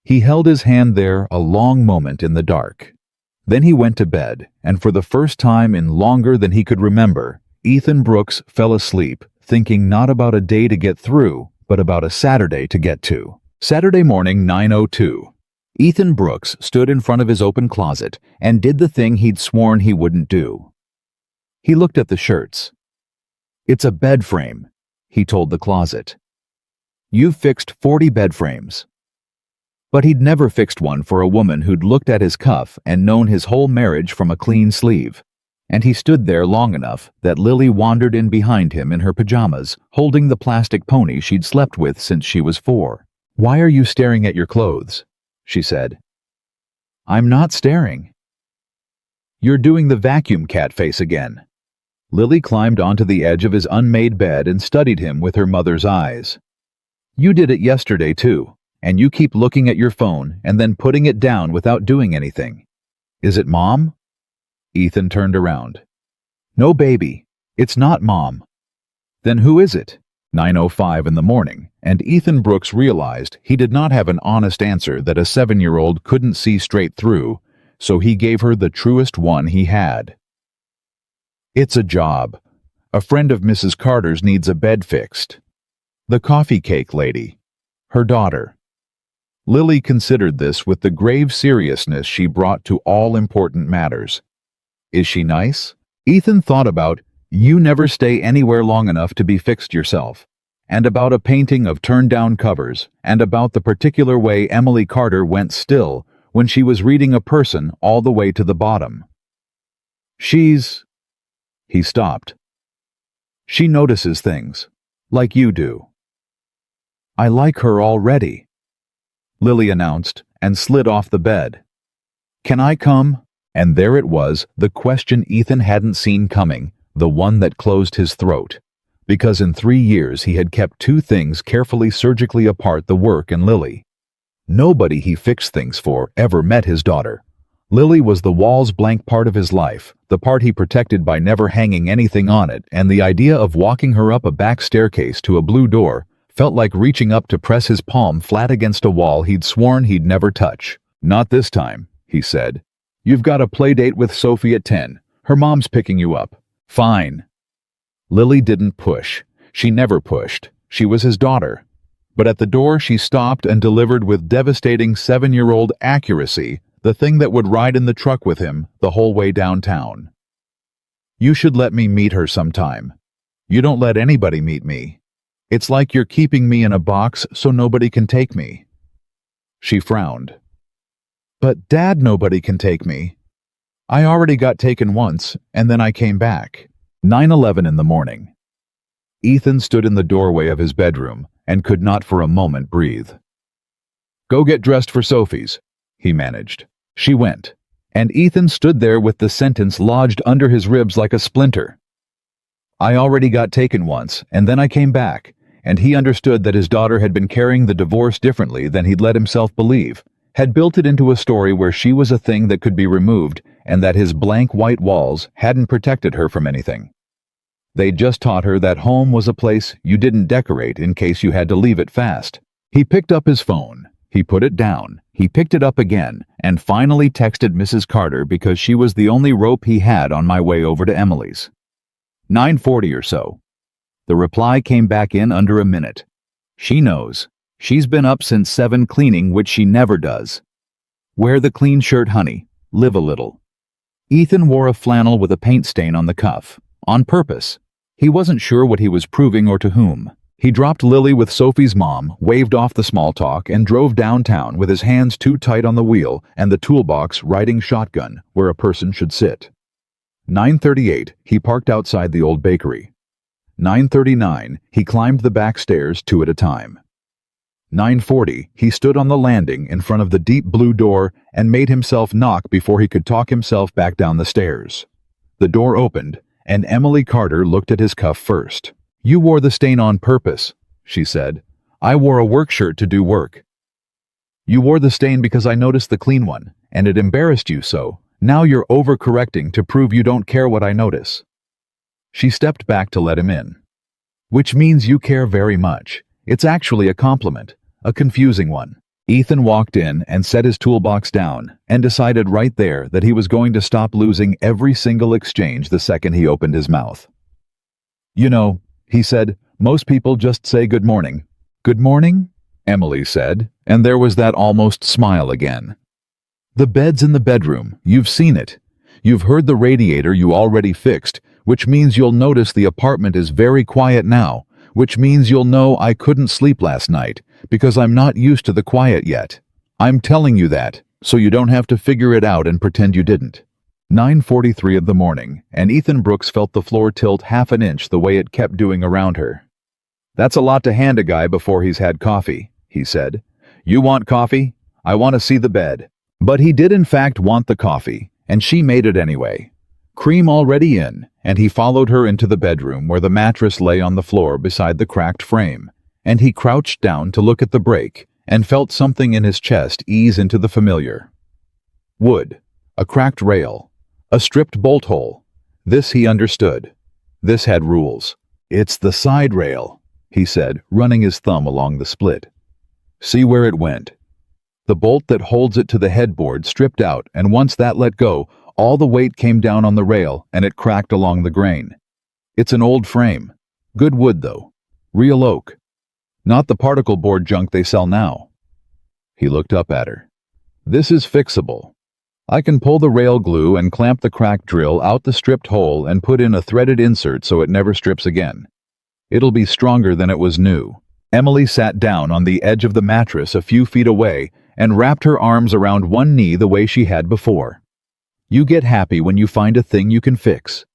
He held his hand there a long moment in the dark. Then he went to bed, and for the first time in longer than he could remember, Ethan Brooks fell asleep, thinking not about a day to get through, but about a Saturday to get to. Saturday morning, 9:02. Ethan Brooks stood in front of his open closet and did the thing he'd sworn he wouldn't do. He looked at the shirts. "It's a bed frame," he told the closet. "You've fixed 40 bed frames." But he'd never fixed one for a woman who'd looked at his cuff and known his whole marriage from a clean sleeve. And he stood there long enough that Lily wandered in behind him in her pajamas, holding the plastic pony she'd slept with since she was 4. "Why are you staring at your clothes?" she said. "I'm not staring." "You're doing the vacuum cat face again." Lily climbed onto the edge of his unmade bed and studied him with her mother's eyes. "You did it yesterday too. And you keep looking at your phone and then putting it down without doing anything. Is it Mom?" Ethan turned around. "No, baby. It's not Mom." "Then who is it?" 9:05 in the morning, and Ethan Brooks realized he did not have an honest answer that a 7-year-old couldn't see straight through, so he gave her the truest one he had. "It's a job. A friend of Mrs. Carter's needs a bed fixed. The coffee cake lady. Her daughter." Lily considered this with the grave seriousness she brought to all important matters. "Is she nice?" Ethan thought about, "You never stay anywhere long enough to be fixed yourself," and about a painting of turned-down covers, and about the particular way Emily Carter went still when she was reading a person all the way to the bottom. "She's—" He stopped. "She notices things, like you do." "I like her already," Lily announced, and slid off the bed. "Can I come?" And there it was, the question Ethan hadn't seen coming, the one that closed his throat. Because in 3 years he had kept 2 things carefully surgically apart: the work and Lily. Nobody he fixed things for ever met his daughter. Lily was the wall's blank part of his life, the part he protected by never hanging anything on it, and the idea of walking her up a back staircase to a blue door felt like reaching up to press his palm flat against a wall he'd sworn he'd never touch. "Not this time," he said. "You've got a play date with Sophie at 10. Her mom's picking you up." "Fine." Lily didn't push. She never pushed. She was his daughter. But at the door she stopped and delivered with devastating 7-year-old accuracy the thing that would ride in the truck with him the whole way downtown. "You should let me meet her sometime. You don't let anybody meet me. It's like you're keeping me in a box so nobody can take me." She frowned. "But Dad, nobody can take me. I already got taken once, and then I came back." 9:11 in the morning. Ethan stood in the doorway of his bedroom and could not for a moment breathe. "Go get dressed for Sophie's," he managed. She went, and Ethan stood there with the sentence lodged under his ribs like a splinter. "I already got taken once, and then I came back," and he understood that his daughter had been carrying the divorce differently than he'd let himself believe, had built it into a story where she was a thing that could be removed, and that his blank white walls hadn't protected her from anything. They'd just taught her that home was a place you didn't decorate in case you had to leave it fast. He picked up his phone. He put it down. He picked it up again, and finally texted Mrs. Carter because she was the only rope he had on my way over to Emily's. 9:40 or so. The reply came back in under a minute. "She knows. She's been up since 7 cleaning, which she never does. Wear the clean shirt, honey. Live a little." Ethan wore a flannel with a paint stain on the cuff. On purpose. He wasn't sure what he was proving or to whom. He dropped Lily with Sophie's mom, waved off the small talk, and drove downtown with his hands too tight on the wheel and the toolbox riding shotgun where a person should sit. 9:38, he parked outside the old bakery. 9:39, he climbed the back stairs 2 at a time. 9:40, he stood on the landing in front of the deep blue door and made himself knock before he could talk himself back down the stairs. The door opened, and Emily Carter looked at his cuff first. "You wore the stain on purpose," she said. "I wore a work shirt to do work. You wore the stain because I noticed the clean one, and it embarrassed you so. Now you're overcorrecting to prove you don't care what I notice." She stepped back to let him in. "Which means you care very much. It's actually a compliment, a confusing one." Ethan walked in and set his toolbox down and decided right there that he was going to stop losing every single exchange the second he opened his mouth. "You know," he said, "most people just say good morning." "Good morning?" Emily said, and there was that almost smile again. "The bed's in the bedroom. You've seen it. You've heard the radiator you already fixed, which means you'll notice the apartment is very quiet now, which means you'll know I couldn't sleep last night, because I'm not used to the quiet yet. I'm telling you that, so you don't have to figure it out and pretend you didn't." 9:43 of the morning, and Ethan Brooks felt the floor tilt half an inch the way it kept doing around her. "That's a lot to hand a guy before he's had coffee," he said. "You want coffee? I want to see the bed." But he did in fact want the coffee, and she made it anyway. Cream already in, and he followed her into the bedroom where the mattress lay on the floor beside the cracked frame, and he crouched down to look at the break and felt something in his chest ease into the familiar. Wood, a cracked rail, a stripped bolt hole. This he understood. This had rules. "It's the side rail," he said, running his thumb along the split. "See where it went. The bolt that holds it to the headboard stripped out, and once that let go, all the weight came down on the rail and it cracked along the grain. It's an old frame. Good wood, though. Real oak. Not the particle board junk they sell now." He looked up at her. "This is fixable. I can pull the rail glue and clamp the cracked drill out the stripped hole and put in a threaded insert so it never strips again. It'll be stronger than it was new." Emily sat down on the edge of the mattress a few feet away and wrapped her arms around one knee the way she had before. "You get happy when you find a thing you can fix.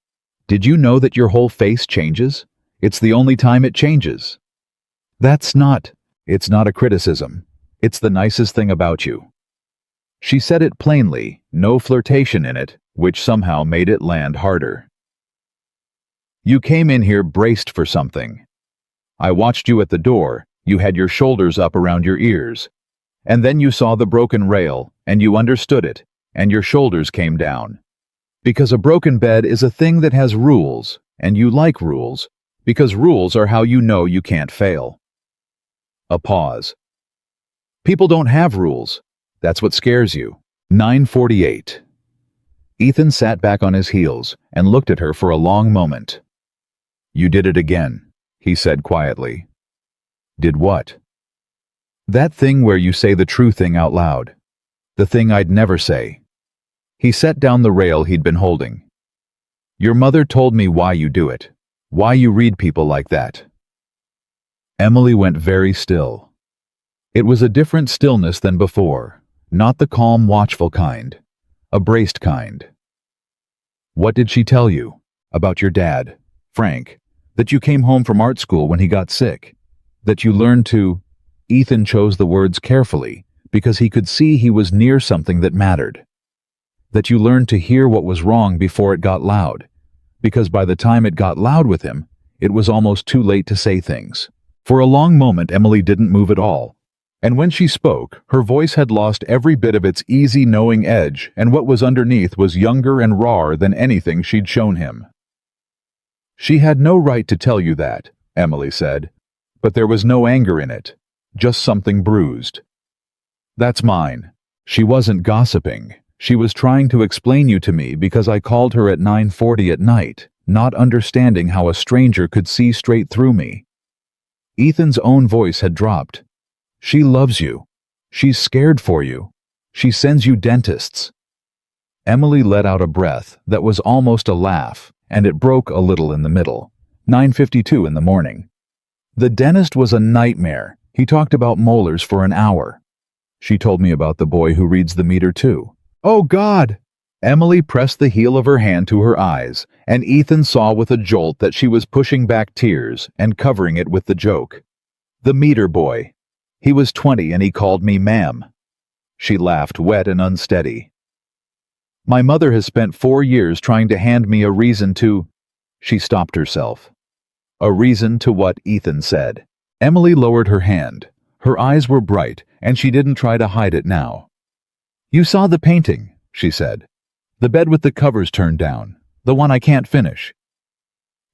Did you know that your whole face changes? It's the only time it changes." It's not a criticism. It's the nicest thing about you." She said it plainly, no flirtation in it, which somehow made it land harder. "You came in here braced for something. I watched you at the door. You had your shoulders up around your ears. And then you saw the broken rail, and you understood it, and your shoulders came down. Because a broken bed is a thing that has rules, and you like rules, because rules are how you know you can't fail." A pause. "People don't have rules. That's what scares you." 9:48. Ethan sat back on his heels and looked at her for a long moment. "You did it again," he said quietly. "Did what?" "That thing where you say the true thing out loud. The thing I'd never say." He set down the rail he'd been holding. "Your mother told me why you do it, why you read people like that." Emily went very still. It was a different stillness than before, not the calm, watchful kind, a braced kind. "What did she tell you? About your dad, Frank? That you came home from art school when he got sick? That you learned to—" Ethan chose the words carefully because he could see he was near something that mattered. "That you learned to hear what was wrong before it got loud, because by the time it got loud with him, it was almost too late to say things." For a long moment Emily didn't move at all, and when she spoke, her voice had lost every bit of its easy, knowing edge, and what was underneath was younger and rawer than anything she'd shown him. "She had no right to tell you that," Emily said, but there was no anger in it, just something bruised. "That's mine. She wasn't gossiping. She was trying to explain you to me because I called her at 9:40 at night, not understanding how a stranger could see straight through me." Ethan's own voice had dropped. "She loves you. She's scared for you. She sends you dentists." Emily let out a breath that was almost a laugh, and it broke a little in the middle. 9:52 in the morning. "The dentist was a nightmare. He talked about molars for an hour. She told me about the boy who reads the meter too." "Oh, God!" Emily pressed the heel of her hand to her eyes, and Ethan saw with a jolt that she was pushing back tears and covering it with the joke. The meter boy. He was 20 and he called me ma'am. She laughed, wet and unsteady. My mother has spent 4 years trying to hand me a reason to... She stopped herself. A reason to what Ethan said. Emily lowered her hand. Her eyes were bright, and she didn't try to hide it now. You saw the painting, she said. The bed with the covers turned down, the one I can't finish.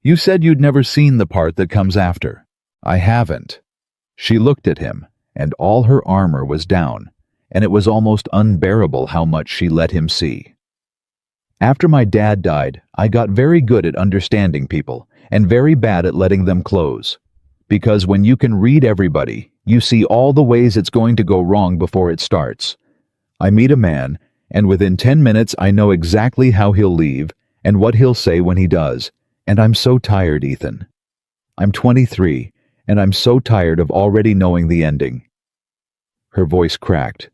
You said you'd never seen the part that comes after. I haven't. She looked at him, and all her armor was down, and it was almost unbearable how much she let him see. After my dad died, I got very good at understanding people, and very bad at letting them close. Because when you can read everybody, you see all the ways it's going to go wrong before it starts. I meet a man, and within 10 minutes I know exactly how he'll leave, and what he'll say when he does, and I'm so tired, Ethan. I'm 23, and I'm so tired of already knowing the ending. Her voice cracked.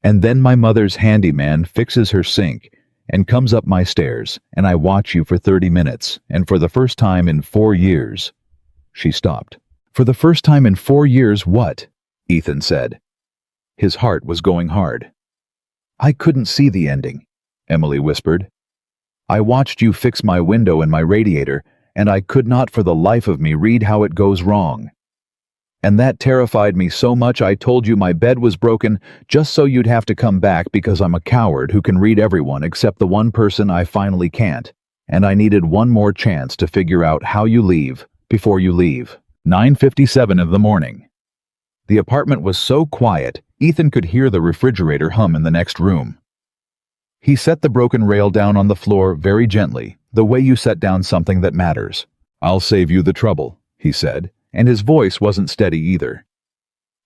And then my mother's handyman fixes her sink, and comes up my stairs, and I watch you for 30 minutes, and for the first time in 4 years. She stopped. For the first time in 4 years, what? Ethan said. His heart was going hard. I couldn't see the ending, Emily whispered. I watched you fix my window and my radiator, and I could not for the life of me read how it goes wrong. And that terrified me so much I told you my bed was broken just so you'd have to come back because I'm a coward who can read everyone except the one person I finally can't, and I needed one more chance to figure out how you leave before you leave. 9:57 of the morning. The apartment was so quiet, Ethan could hear the refrigerator hum in the next room. He set the broken rail down on the floor very gently, the way you set down something that matters. I'll save you the trouble, he said, and his voice wasn't steady either.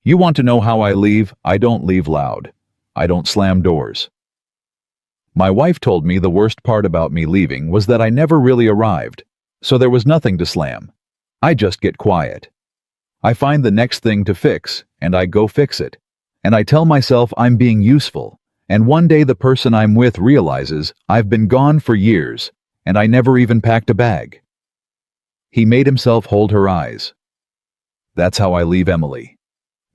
You want to know how I leave? I don't leave loud. I don't slam doors. My wife told me the worst part about me leaving was that I never really arrived, so there was nothing to slam. I just get quiet. I find the next thing to fix, and I go fix it. And I tell myself I'm being useful, and one day the person I'm with realizes I've been gone for years, and I never even packed a bag. He made himself hold her eyes. That's how I leave Emily.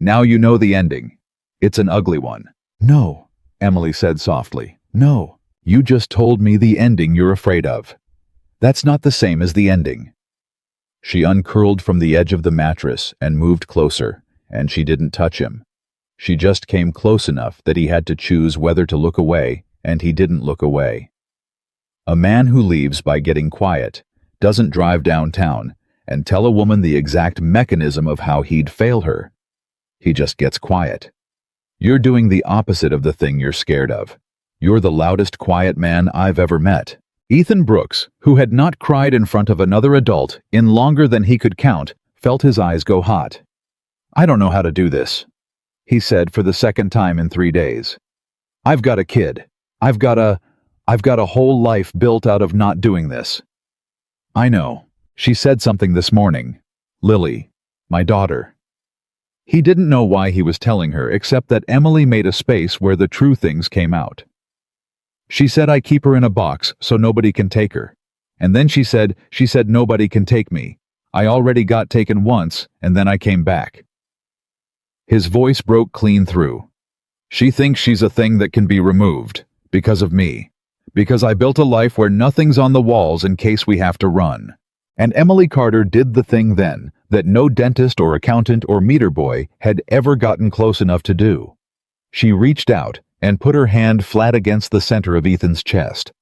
Now you know the ending. It's an ugly one. No, Emily said softly. No, you just told me the ending you're afraid of. That's not the same as the ending. She uncurled from the edge of the mattress and moved closer, and she didn't touch him. She just came close enough that he had to choose whether to look away, and he didn't look away. A man who leaves by getting quiet doesn't drive downtown and tell a woman the exact mechanism of how he'd fail her. He just gets quiet. You're doing the opposite of the thing you're scared of. You're the loudest quiet man I've ever met. Ethan Brooks, who had not cried in front of another adult in longer than he could count, felt his eyes go hot. I don't know how to do this, he said for the second time in 3 days. I've got a kid. I've got a whole life built out of not doing this. I know. She said something this morning. Lily, my daughter. He didn't know why he was telling her except that Emily made a space where the true things came out. She said I keep her in a box so nobody can take her. And then she said nobody can take me. I already got taken once, and then I came back. His voice broke clean through. She thinks she's a thing that can be removed, because of me. Because I built a life where nothing's on the walls in case we have to run. And Emily Carter did the thing then that no dentist or accountant or meter boy had ever gotten close enough to do. She reached out and put her hand flat against the center of Ethan's chest.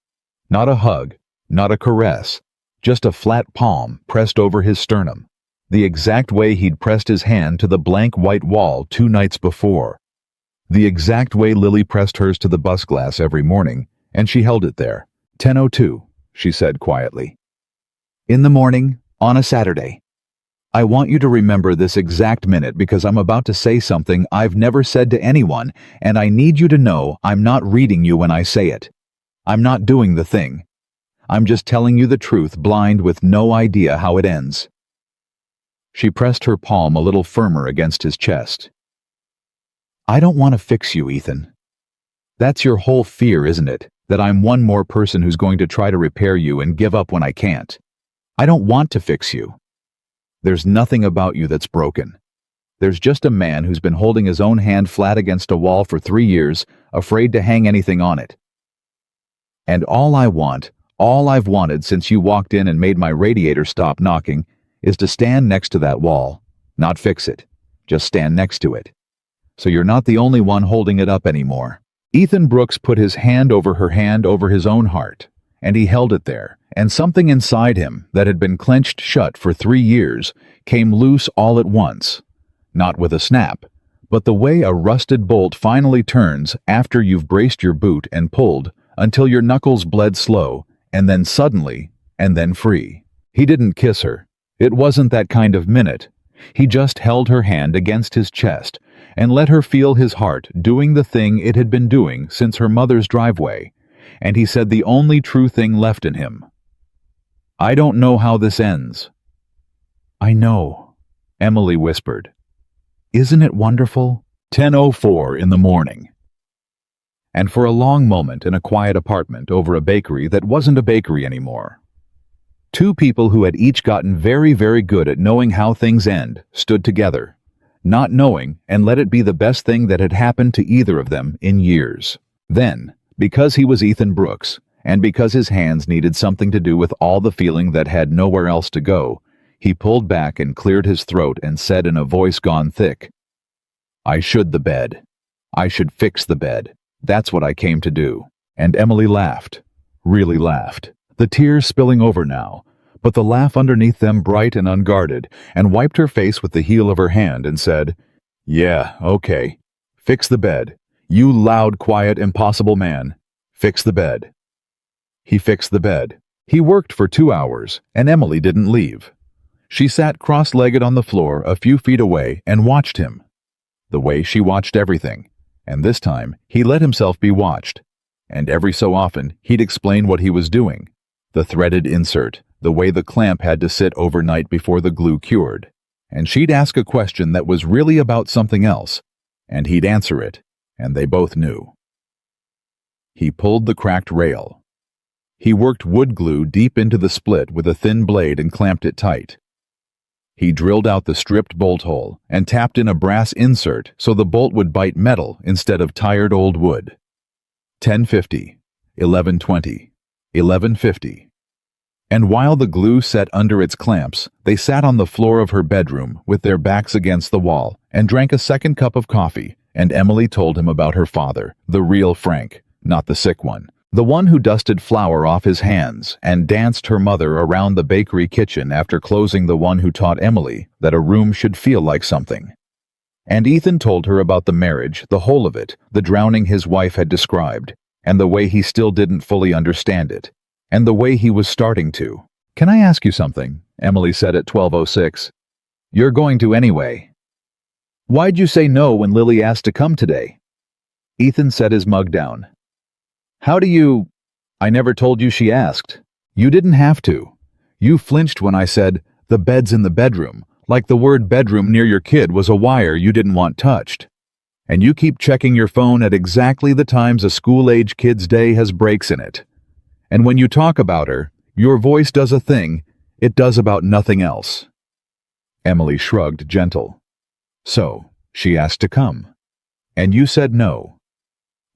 Not a hug, not a caress, just a flat palm pressed over his sternum, the exact way he'd pressed his hand to the blank white wall 2 nights before. The exact way Lily pressed hers to the bus glass every morning, and she held it there. 10:02, she said quietly. In the morning, on a Saturday. I want you to remember this exact minute because I'm about to say something I've never said to anyone, and I need you to know I'm not reading you when I say it. I'm not doing the thing. I'm just telling you the truth blind with no idea how it ends. She pressed her palm a little firmer against his chest. I don't want to fix you, Ethan. That's your whole fear, isn't it? That I'm one more person who's going to try to repair you and give up when I can't. I don't want to fix you. There's nothing about you that's broken. There's just a man who's been holding his own hand flat against a wall for 3 years, afraid to hang anything on it. And all I've wanted since you walked in and made my radiator stop knocking, is to stand next to that wall, not fix it, just stand next to it. So you're not the only one holding it up anymore. Ethan Brooks put his hand over his own heart, and he held it there, and something inside him that had been clenched shut for 3 years came loose all at once. Not with a snap, but the way a rusted bolt finally turns after you've braced your boot and pulled until your knuckles bled slow, and then suddenly, and then free. He didn't kiss her. It wasn't that kind of minute. He just held her hand against his chest and let her feel his heart doing the thing it had been doing since her mother's driveway, and he said the only true thing left in him. I don't know how this ends. I know, Emily whispered. Isn't it wonderful? 10:04 in the morning. And for a long moment in a quiet apartment over a bakery that wasn't a bakery anymore. Two people who had each gotten very, very good at knowing how things end stood together, not knowing, and let it be the best thing that had happened to either of them in years. Then, because he was Ethan Brooks, and because his hands needed something to do with all the feeling that had nowhere else to go, he pulled back and cleared his throat and said in a voice gone thick, I should the bed. I should fix the bed. That's what I came to do. And Emily laughed, really laughed, the tears spilling over now, but the laugh underneath them bright and unguarded, and wiped her face with the heel of her hand and said, Yeah, okay. Fix the bed. You loud, quiet, impossible man. Fix the bed. He fixed the bed. He worked for 2 hours, and Emily didn't leave. She sat cross-legged on the floor a few feet away and watched him. The way she watched everything, and this time he let himself be watched. And every so often he'd explain what he was doing. The threaded insert, the way the clamp had to sit overnight before the glue cured. And she'd ask a question that was really about something else, and he'd answer it, and they both knew. He pulled the cracked rail. He worked wood glue deep into the split with a thin blade and clamped it tight. He drilled out the stripped bolt hole and tapped in a brass insert so the bolt would bite metal instead of tired old wood. 10:50, 11:20, 11:50. And while the glue set under its clamps, they sat on the floor of her bedroom with their backs against the wall and drank a second cup of coffee, and Emily told him about her father, the real Frank, not the sick one. The one who dusted flour off his hands and danced her mother around the bakery kitchen after closing, the one who taught Emily that a room should feel like something. And Ethan told her about the marriage, the whole of it, the drowning his wife had described, and the way he still didn't fully understand it, and the way he was starting to. Can I ask you something? Emily said at 12:06. You're going to anyway. Why'd you say no when Lily asked to come today? Ethan set his mug down. How do you... I never told you she asked. You didn't have to. You flinched when I said, the bed's in the bedroom, like the word bedroom near your kid was a wire you didn't want touched. And you keep checking your phone at exactly the times a school-age kid's day has breaks in it. And when you talk about her, your voice does a thing it does about nothing else. Emily shrugged, gentle. So, she asked to come. And you said no.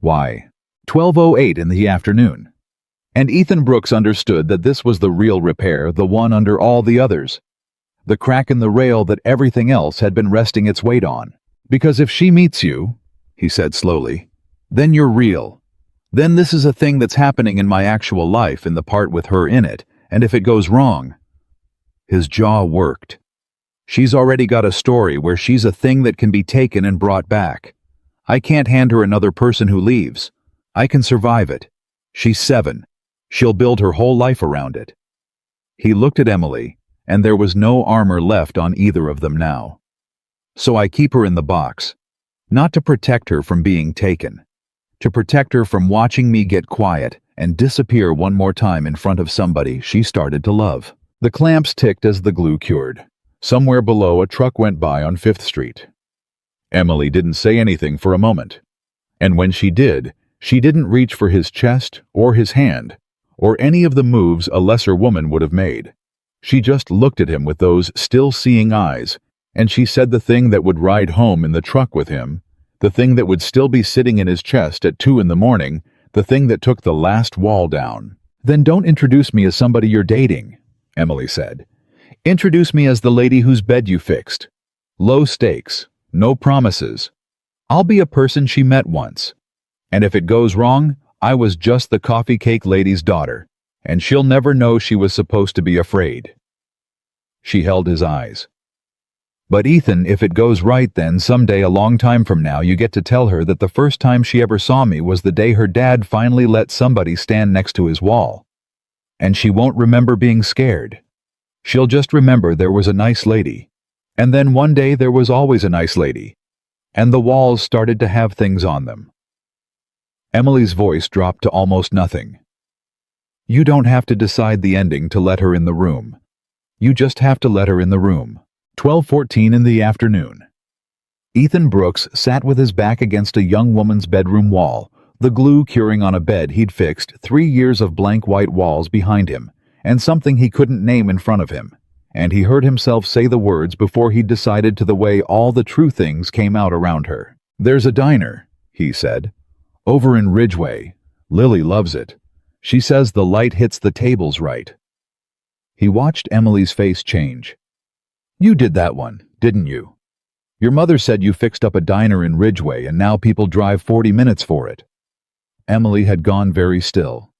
Why? 12:08 in the afternoon. And Ethan Brooks understood that this was the real repair, the one under all the others. The crack in the rail that everything else had been resting its weight on. Because if she meets you, he said slowly, then you're real. Then this is a thing that's happening in my actual life, in the part with her in it, and if it goes wrong... His jaw worked. She's already got a story where she's a thing that can be taken and brought back. I can't hand her another person who leaves. I can survive it. She's 7. She'll build her whole life around it. He looked at Emily, and there was no armor left on either of them now. So I keep her in the box, not to protect her from being taken, to protect her from watching me get quiet and disappear one more time in front of somebody she started to love. The clamps ticked as the glue cured. Somewhere below, a truck went by on 5th Street. Emily didn't say anything for a moment, and when she did, She didn't reach for his chest or his hand, or any of the moves a lesser woman would have made. She just looked at him with those still-seeing eyes, and she said the thing that would ride home in the truck with him, the thing that would still be sitting in his chest at 2 in the morning, the thing that took the last wall down. "Then don't introduce me as somebody you're dating," Emily said. "Introduce me as the lady whose bed you fixed. Low stakes, no promises. I'll be a person she met once. And if it goes wrong, I was just the coffee cake lady's daughter, and she'll never know she was supposed to be afraid." She held his eyes. "But Ethan, if it goes right, then someday a long time from now you get to tell her that the first time she ever saw me was the day her dad finally let somebody stand next to his wall. And she won't remember being scared. She'll just remember there was a nice lady. And then one day there was always a nice lady. And the walls started to have things on them." Emily's voice dropped to almost nothing. "You don't have to decide the ending to let her in the room. You just have to let her in the room." 12:14 in the afternoon. Ethan Brooks sat with his back against a young woman's bedroom wall, the glue curing on a bed he'd fixed, 3 years of blank white walls behind him, and something he couldn't name in front of him, and he heard himself say the words before he'd decided to the way all the true things came out around her. "There's a diner," he said, "over in Ridgeway. Lily loves it. She says the light hits the tables right." He watched Emily's face change. "You did that one, didn't you? Your mother said you fixed up a diner in Ridgeway and now people drive 40 minutes for it." Emily had gone very still.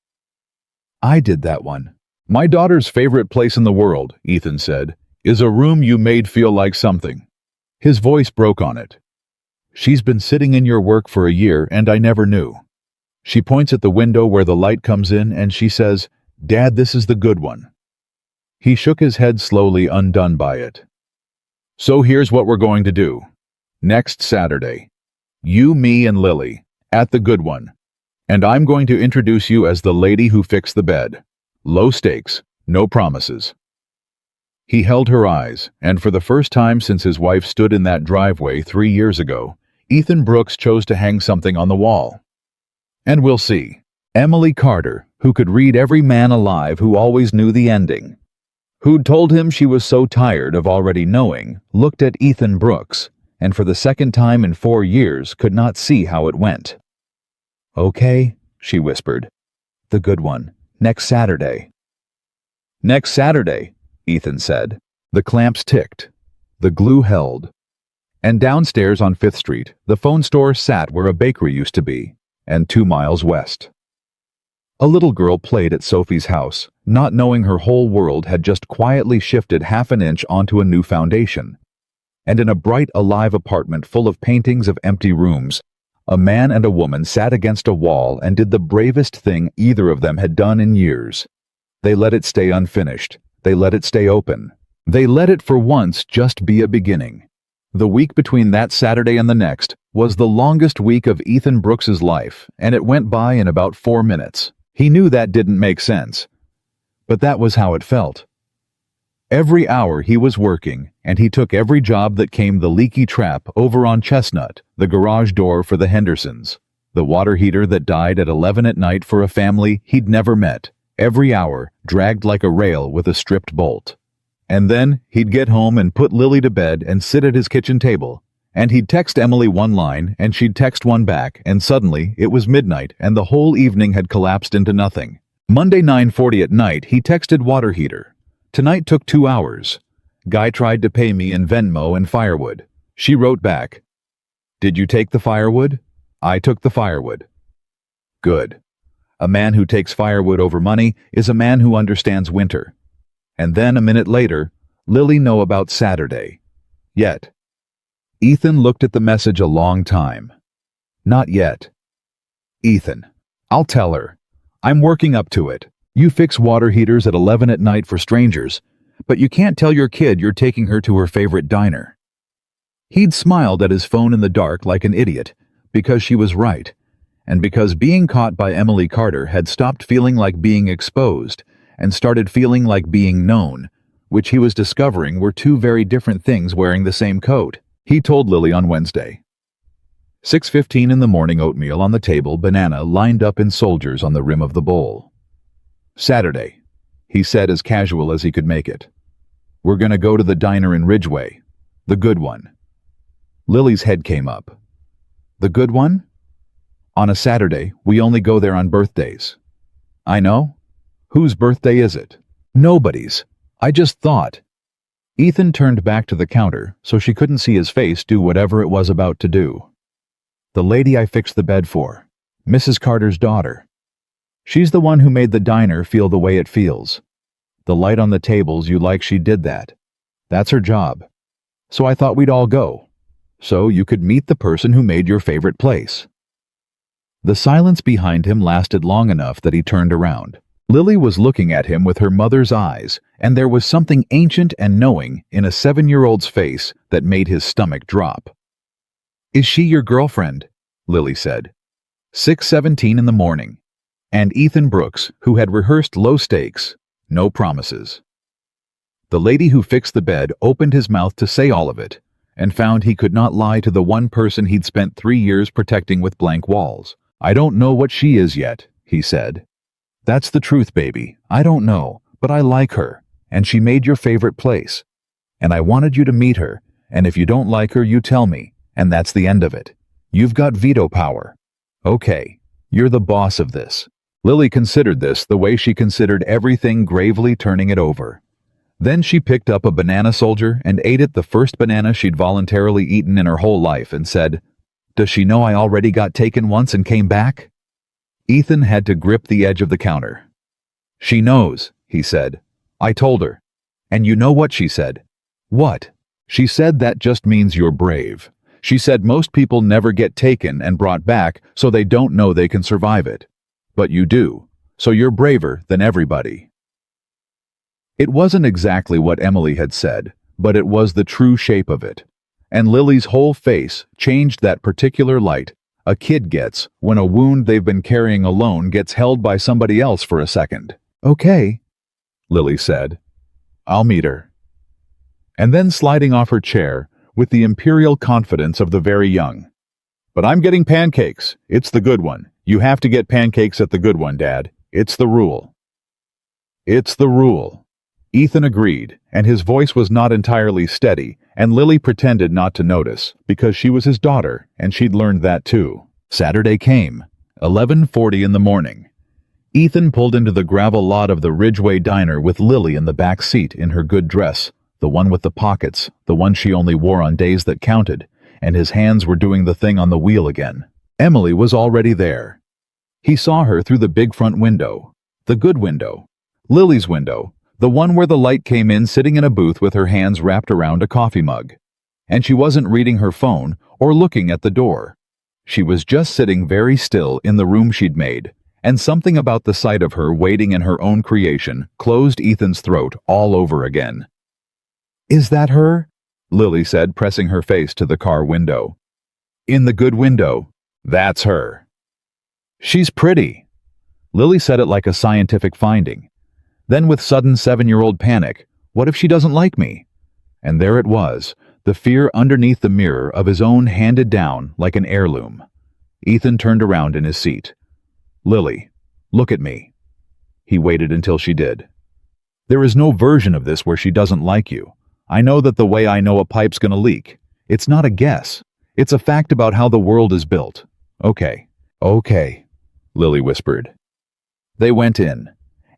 "I did that one. My daughter's favorite place in the world," Ethan said, "is a room you made feel like something." His voice broke on it. "She's been sitting in your work for a year and I never knew. She points at the window where the light comes in and she says, 'Dad, this is the good one.'" He shook his head slowly, undone by it. "So here's what we're going to do. Next Saturday. You, me, and Lily. At the good one. And I'm going to introduce you as the lady who fixed the bed. Low stakes, no promises." He held her eyes, and for the first time since his wife stood in that driveway 3 years ago, Ethan Brooks chose to hang something on the wall. And we'll see. Emily Carter, who could read every man alive who always knew the ending, who'd told him she was so tired of already knowing, looked at Ethan Brooks, and for the second time in 4 years could not see how it went. "Okay," she whispered. "The good one. Next Saturday." "Next Saturday," Ethan said. The clamps ticked. The glue held. And downstairs on 5th Street, the phone store sat where a bakery used to be, and 2 miles west. A little girl played at Sophie's house, not knowing her whole world had just quietly shifted half an inch onto a new foundation. And in a bright, alive apartment full of paintings of empty rooms, a man and a woman sat against a wall and did the bravest thing either of them had done in years. They let it stay unfinished. They let it stay open. They let it for once just be a beginning. The week between that Saturday and the next was the longest week of Ethan Brooks's life, and it went by in about 4 minutes. He knew that didn't make sense, but that was how it felt. Every hour he was working, and he took every job that came: the leaky trap over on Chestnut, the garage door for the Hendersons, the water heater that died at 11 at night for a family he'd never met, every hour dragged like a rail with a stripped bolt. And then he'd get home and put Lily to bed and sit at his kitchen table, and he'd text Emily one line and she'd text one back, and suddenly it was midnight and the whole evening had collapsed into nothing. Monday 9:40 at night he texted water heater. Tonight took 2 hours. Guy tried to pay me in Venmo and firewood. She wrote back, "Did you take the firewood? I took the firewood." Good. A man who takes firewood over money is a man who understands winter. And then a minute later, Lily know about Saturday. Yet. Ethan looked at the message a long time. Not yet. "Ethan, I'll tell her. I'm working up to it. You fix water heaters at 11 at night for strangers, but you can't tell your kid you're taking her to her favorite diner." He'd smiled at his phone in the dark like an idiot, because she was right, and because being caught by Emily Carter had stopped feeling like being exposed and started feeling like being known, which he was discovering were 2 very different things wearing the same coat. He told Lily on Wednesday, 6:15 in the morning, oatmeal on the table, banana lined up in soldiers on the rim of the bowl. Saturday, he said as casual as he could make it. We're gonna go to the diner in Ridgeway. The good one. Lily's head came up. The good one? On a Saturday, we only go there on birthdays. I know. Whose birthday is it? Nobody's. I just thought. Ethan turned back to the counter so she couldn't see his face do whatever it was about to do. The lady I fixed the bed for. Mrs. Carter's daughter. She's the one who made the diner feel the way it feels. The light on the tables, you like she did that. That's her job. So I thought we'd all go. So you could meet the person who made your favorite place. The silence behind him lasted long enough that he turned around. Lily was looking at him with her mother's eyes, and there was something ancient and knowing in a 7-year-old's face that made his stomach drop. Is she your girlfriend? Lily said. 6:17 in the morning. And Ethan Brooks, who had rehearsed low stakes, no promises. The lady who fixed the bed opened his mouth to say all of it, and found he could not lie to the one person he'd spent 3 years protecting with blank walls. I don't know what she is yet, he said. That's the truth, baby. I don't know, but I like her, and she made your favorite place. And I wanted you to meet her, and if you don't like her, you tell me, and that's the end of it. You've got veto power. Okay, you're the boss of this. Lily considered this the way she considered everything, gravely turning it over. Then she picked up a banana soldier and ate it, the first banana she'd voluntarily eaten in her whole life, and said, Does she know I already got taken once and came back? Ethan had to grip the edge of the counter. She knows, he said. I told her. And you know what she said? What? She said that just means you're brave. She said most people never get taken and brought back, so they don't know they can survive it. But you do, so you're braver than everybody. It wasn't exactly what Emily had said, but it was the true shape of it. And Lily's whole face changed that particular light a kid gets when a wound they've been carrying alone gets held by somebody else for a second. Okay, Lily said. I'll meet her. And then sliding off her chair with the imperial confidence of the very young. But I'm getting pancakes. It's the good one. You have to get pancakes at the good one, Dad. It's the rule. It's the rule. Ethan agreed, and his voice was not entirely steady, and Lily pretended not to notice, because she was his daughter, and she'd learned that too. Saturday came, 11:40 in the morning. Ethan pulled into the gravel lot of the Ridgeway Diner with Lily in the back seat in her good dress, the one with the pockets, the one she only wore on days that counted, and his hands were doing the thing on the wheel again. Emily was already there. He saw her through the big front window, the good window, Lily's window, the one where the light came in, sitting in a booth with her hands wrapped around a coffee mug. And she wasn't reading her phone or looking at the door. She was just sitting very still in the room she'd made, and something about the sight of her waiting in her own creation closed Ethan's throat all over again. Is that her? Lily said, pressing her face to the car window. In the good window. That's her. She's pretty. Lily said it like a scientific finding. Then with sudden 7-year-old panic, what if she doesn't like me? And there it was, the fear underneath the mirror of his own handed down like an heirloom. Ethan turned around in his seat. Lily, look at me. He waited until she did. There is no version of this where she doesn't like you. I know that the way I know a pipe's gonna leak. It's not a guess. It's a fact about how the world is built. Okay, Lily whispered. They went in.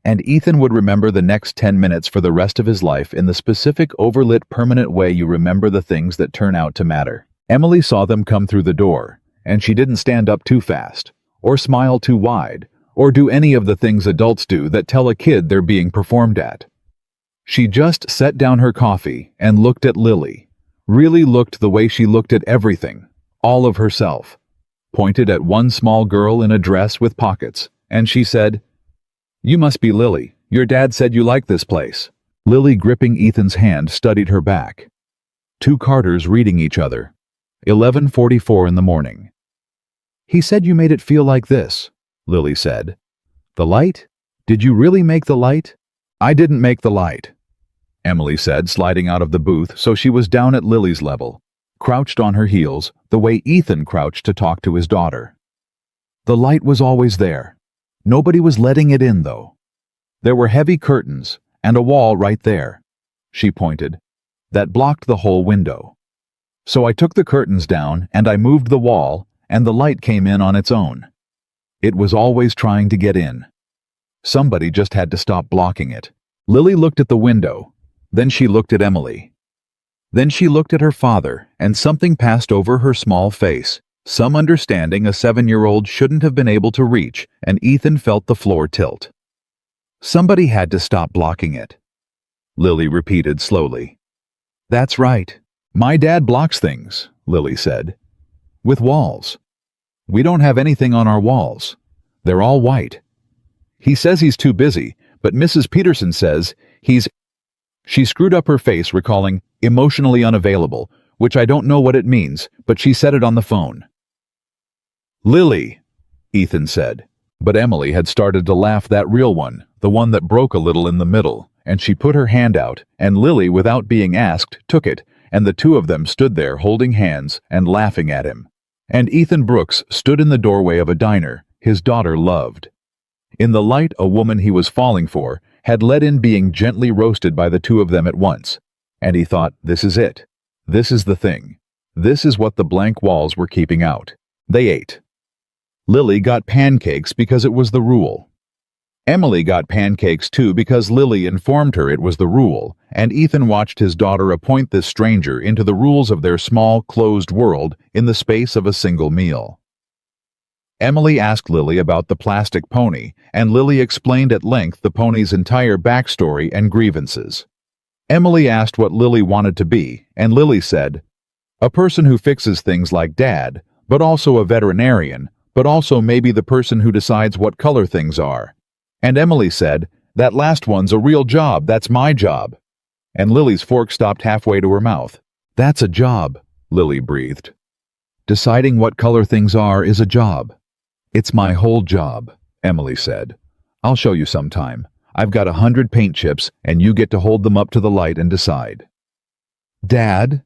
And Ethan would remember the next 10 minutes for the rest of his life in the specific overlit permanent way you remember the things that turn out to matter. Emily saw them come through the door, and she didn't stand up too fast, or smile too wide, or do any of the things adults do that tell a kid they're being performed at. She just set down her coffee and looked at Lily, really looked the way she looked at everything, all of herself, pointed at one small girl in a dress with pockets, and she said, You must be Lily. Your dad said you liked this place. Lily, gripping Ethan's hand, studied her back. Two Carters reading each other. 11:44 in the morning. He said you made it feel like this, Lily said. The light? Did you really make the light? I didn't make the light, Emily said, sliding out of the booth so she was down at Lily's level. crouched on her heels, the way Ethan crouched to talk to his daughter. The light was always there. Nobody was letting it in, though. There were heavy curtains, and a wall right there, she pointed, that blocked the whole window. So I took the curtains down, and I moved the wall, and the light came in on its own. It was always trying to get in. Somebody just had to stop blocking it. Lily looked at the window. Then she looked at Emily. Then she looked at her father, and something passed over her small face, some understanding a 7-year-old shouldn't have been able to reach, and Ethan felt the floor tilt. Somebody had to stop blocking it. Lily repeated slowly. That's right. My dad blocks things, Lily said. With walls. We don't have anything on our walls. They're all white. He says he's too busy, but Mrs. Peterson says he's... She screwed up her face, recalling emotionally unavailable, which I don't know what it means, but she said it on the phone. Lily, Ethan said. But Emily had started to laugh, that real one, the one that broke a little in the middle, and she put her hand out, and Lily, without being asked, took it, and the two of them stood there holding hands and laughing at him. And Ethan Brooks stood in the doorway of a diner his daughter loved. In the light, a woman he was falling for had let in being gently roasted by the two of them at once, and he thought, this is it. This is the thing. This is what the blank walls were keeping out. They ate. Lily got pancakes because it was the rule. Emily got pancakes too because Lily informed her it was the rule, and Ethan watched his daughter appoint this stranger into the rules of their small, closed world in the space of a single meal. Emily asked Lily about the plastic pony, and Lily explained at length the pony's entire backstory and grievances. Emily asked what Lily wanted to be, and Lily said, a person who fixes things like Dad, but also a veterinarian, but also maybe the person who decides what color things are. And Emily said, that last one's a real job, that's my job. And Lily's fork stopped halfway to her mouth. That's a job, Lily breathed. Deciding what color things are is a job. It's my whole job, Emily said. I'll show you sometime. I've got 100 paint chips, and you get to hold them up to the light and decide. Dad?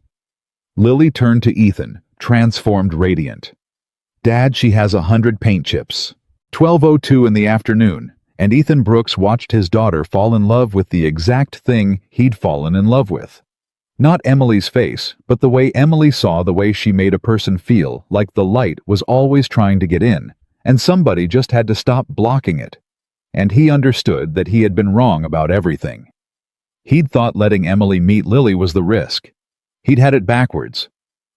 Lily turned to Ethan, transformed radiant. Dad, she has 100 paint chips. 12:02 in the afternoon, and Ethan Brooks watched his daughter fall in love with the exact thing he'd fallen in love with. Not Emily's face, but the way Emily saw the way she made a person feel like the light was always trying to get in, and somebody just had to stop blocking it. And he understood that he had been wrong about everything. He'd thought letting Emily meet Lily was the risk. He'd had it backwards.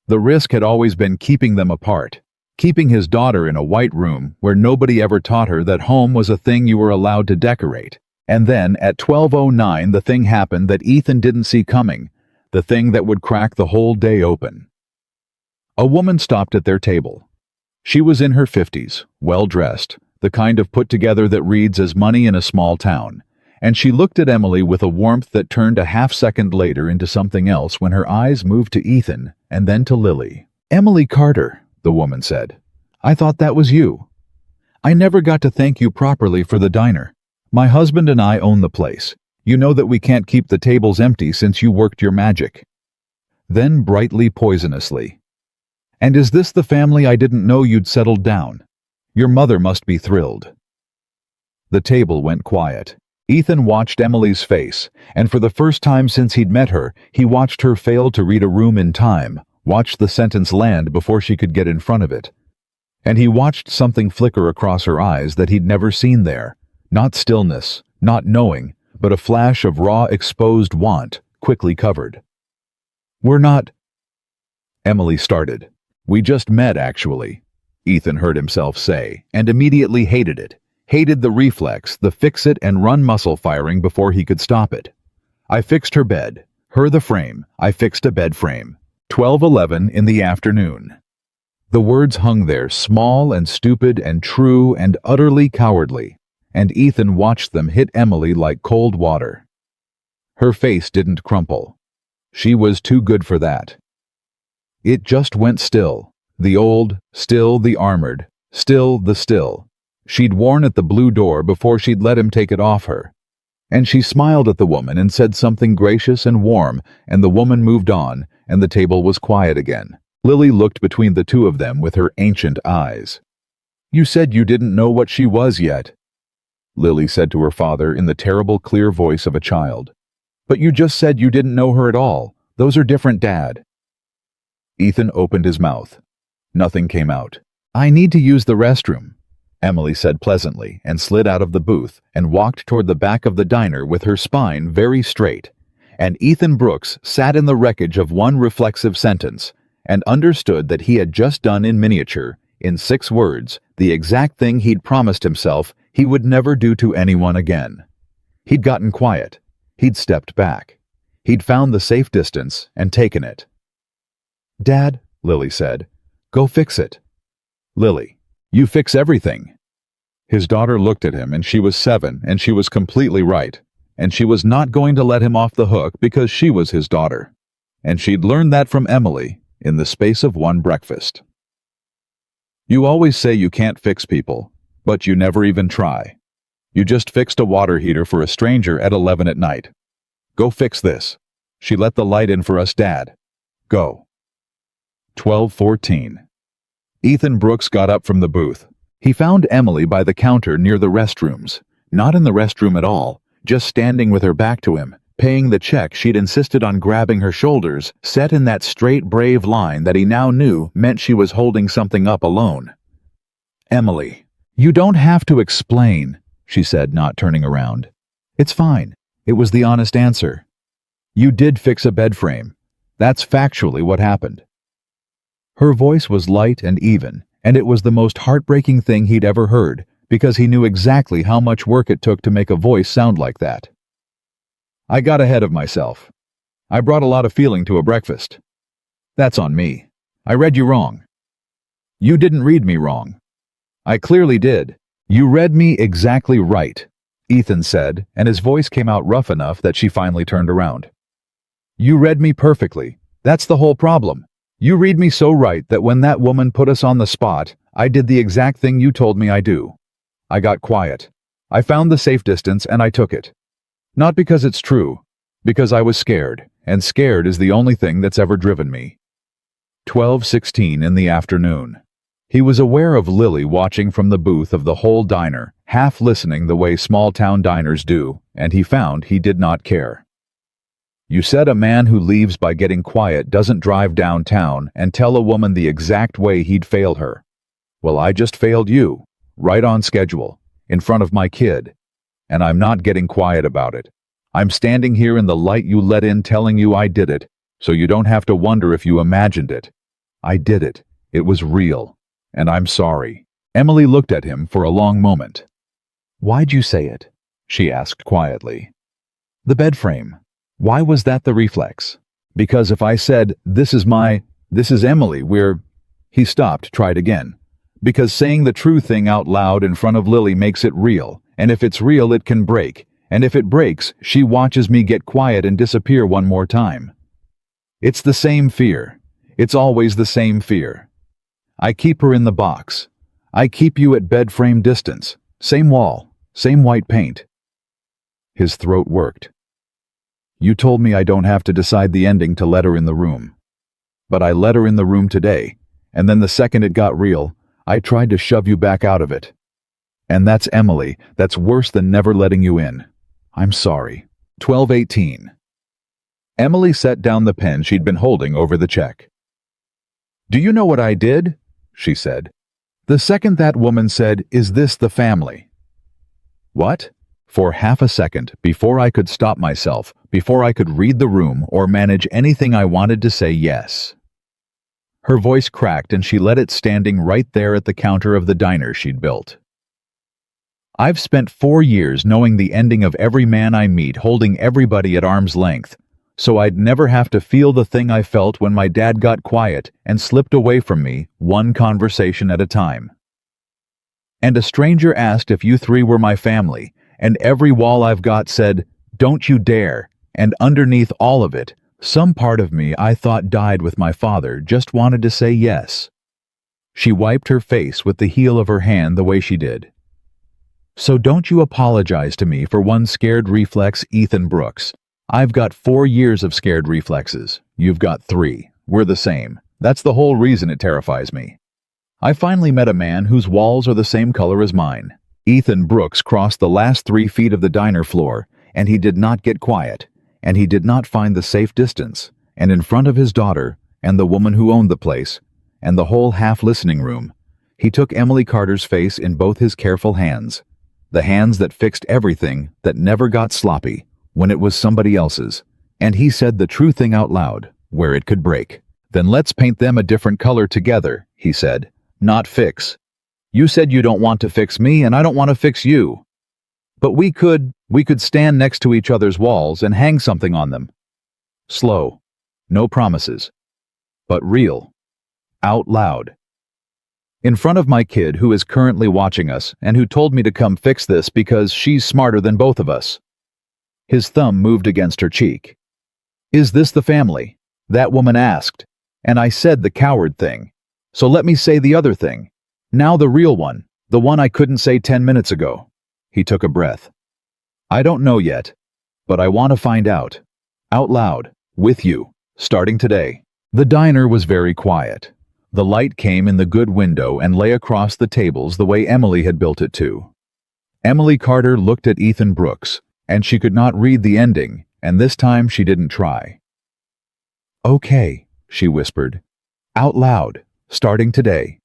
The risk had always been keeping them apart, keeping his daughter in a white room where nobody ever taught her that home was a thing you were allowed to decorate. And then, at 12:09, the thing happened that Ethan didn't see coming, the thing that would crack the whole day open. A woman stopped at their table. She was in her 50s, well-dressed, the kind of put-together that reads as money in a small town, and she looked at Emily with a warmth that turned a half-second later into something else when her eyes moved to Ethan and then to Lily. Emily Carter, the woman said. I thought that was you. I never got to thank you properly for the diner. My husband and I own the place. You know that we can't keep the tables empty since you worked your magic. Then brightly poisonously. And is this the family I didn't know you'd settled down? Your mother must be thrilled. The table went quiet. Ethan watched Emily's face, and for the first time since he'd met her, he watched her fail to read a room in time, watched the sentence land before she could get in front of it. And he watched something flicker across her eyes that he'd never seen there. Not stillness, not knowing, but a flash of raw exposed want, quickly covered. We're not... Emily started. We just met, actually, Ethan heard himself say, and immediately hated it. Hated the reflex, the fix-it-and-run muscle firing before he could stop it. I fixed her bed. Her the frame. I fixed a bed frame. 12:11 in the afternoon. The words hung there, small and stupid and true and utterly cowardly, and Ethan watched them hit Emily like cold water. Her face didn't crumple. She was too good for that. It just went still. The old, still the armored, still the still. She'd worn at the blue door before she'd let him take it off her. And she smiled at the woman and said something gracious and warm, and the woman moved on, and the table was quiet again. Lily looked between the two of them with her ancient eyes. "You said you didn't know what she was yet," Lily said to her father in the terrible, clear voice of a child. "But you just said you didn't know her at all. Those are different, Dad." Ethan opened his mouth. Nothing came out. "I need to use the restroom," Emily said pleasantly, and slid out of the booth and walked toward the back of the diner with her spine very straight. And Ethan Brooks sat in the wreckage of one reflexive sentence and understood that he had just done in miniature, in 6 words, the exact thing he'd promised himself he would never do to anyone again. He'd gotten quiet. He'd stepped back. He'd found the safe distance and taken it. "Dad," Lily said, "go fix it." "Lily, you fix everything." His daughter looked at him, and she was 7, and she was completely right. And she was not going to let him off the hook because she was his daughter. And she'd learned that from Emily in the space of one breakfast. "You always say you can't fix people, but you never even try. You just fixed a water heater for a stranger at 11 at night. Go fix this. She let the light in for us, Dad. Go." 12:14. Ethan Brooks got up from the booth. He found Emily by the counter near the restrooms. Not in the restroom at all, just standing with her back to him, paying the check she'd insisted on grabbing her shoulders, set in that straight, brave line that he now knew meant she was holding something up alone. "Emily, you don't have to explain," she said, not turning around. "It's fine." It was the honest answer. "You did fix a bed frame. That's factually what happened." Her voice was light and even, and it was the most heartbreaking thing he'd ever heard, because he knew exactly how much work it took to make a voice sound like that. "I got ahead of myself. I brought a lot of feeling to a breakfast. That's on me. I read you wrong." "You didn't read me wrong." "I clearly did. You read me exactly right," Ethan said, and his voice came out rough enough that she finally turned around. "You read me perfectly. That's the whole problem. You read me so right that when that woman put us on the spot, I did the exact thing you told me I do. I got quiet. I found the safe distance and I took it. Not because it's true, because I was scared, and scared is the only thing that's ever driven me." 12:16 in the afternoon. He was aware of Lily watching from the booth of the whole diner, half listening the way small-town diners do, and he found he did not care. "You said a man who leaves by getting quiet doesn't drive downtown and tell a woman the exact way he'd fail her. Well, I just failed you, right on schedule, in front of my kid. And I'm not getting quiet about it. I'm standing here in the light you let in telling you I did it, so you don't have to wonder if you imagined it. I did it. It was real. And I'm sorry." Emily looked at him for a long moment. "Why'd you say it?" she asked quietly. "The bed frame. Why was that the reflex? Because if I said, this is Emily, He stopped, tried again. "Because saying the true thing out loud in front of Lily makes it real, and if it's real it can break, and if it breaks, she watches me get quiet and disappear one more time. It's the same fear. It's always the same fear. I keep her in the box. I keep you at bed frame distance. Same wall, same white paint." His throat worked. "You told me I don't have to decide the ending to let her in the room. But I let her in the room today, and then the second it got real, I tried to shove you back out of it. And that's Emily. That's worse than never letting you in. I'm sorry." 12:18. Emily set down the pen she'd been holding over the check. "Do you know what I did?" she said. "The second that woman said, 'Is this the family?'" "What?" For half a second, before I could stop myself, before I could read the room or manage anything, I wanted to say yes. Her voice cracked and she let it standing right there at the counter of the diner she'd built. "I've spent 4 years knowing the ending of every man I meet, holding everybody at arm's length, so I'd never have to feel the thing I felt when my dad got quiet and slipped away from me, one conversation at a time. And a stranger asked if you 3 were my family, and every wall I've got said, 'Don't you dare,' and underneath all of it, some part of me I thought died with my father just wanted to say yes." She wiped her face with the heel of her hand the way she did. "So don't you apologize to me for one scared reflex, Ethan Brooks. I've got 4 years of scared reflexes. You've got 3. We're the same. That's the whole reason it terrifies me. I finally met a man whose walls are the same color as mine. Ethan Brooks crossed the last 3 feet of the diner floor, and he did not get quiet, and he did not find the safe distance, and in front of his daughter, and the woman who owned the place, and the whole half-listening room, he took Emily Carter's face in both his careful hands, the hands that fixed everything, that never got sloppy when it was somebody else's, and he said the true thing out loud, where it could break. Then let's paint them a different color together, he said. Not fix. You said you don't want to fix me, and I don't want to fix you. But we could stand next to each other's walls and hang something on them. Slow. No promises. But real. Out loud. In front of my kid who is currently watching us and who told me to come fix this because she's smarter than both of us. His thumb moved against her cheek. Is this the family? That woman asked. And I said the coward thing. So let me say the other thing. Now the real one, the one I couldn't say 10 minutes ago. He took a breath. I don't know yet, but I want to find out. Out loud, with you, starting today. The diner was very quiet. The light came in the good window and lay across the tables the way Emily had built it to. Emily Carter looked at Ethan Brooks, and she could not read the ending, and this time she didn't try. Okay, she whispered. Out loud, starting today.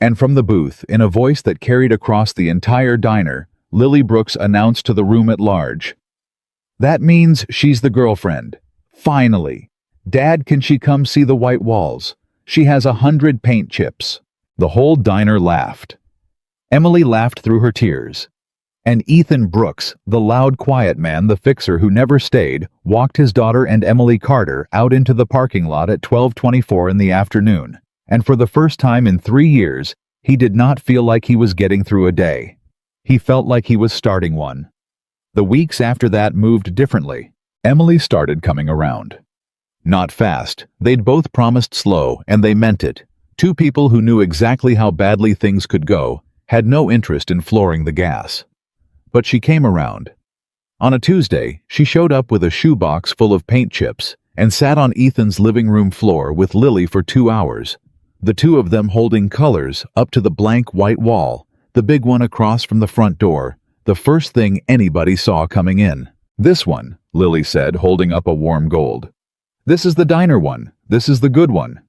And from the booth, in a voice that carried across the entire diner, Lily Brooks announced to the room at large. That means she's the girlfriend. Finally. Dad, can she come see the white walls? She has 100 paint chips. The whole diner laughed. Emily laughed through her tears. And Ethan Brooks, the loud, quiet man, the fixer who never stayed, walked his daughter and Emily Carter out into the parking lot at 12:24 in the afternoon. And for the first time in 3 years, he did not feel like he was getting through a day. He felt like he was starting one. The weeks after that moved differently. Emily started coming around. Not fast. They'd both promised slow, and they meant it. 2 people who knew exactly how badly things could go had no interest in flooring the gas. But she came around. On a Tuesday, she showed up with a shoebox full of paint chips and sat on Ethan's living room floor with Lily for 2 hours, the 2 of them holding colors up to the blank white wall, the big one across from the front door, the first thing anybody saw coming in. This one, Lily said, holding up a warm gold. This is the diner one. This is the good one.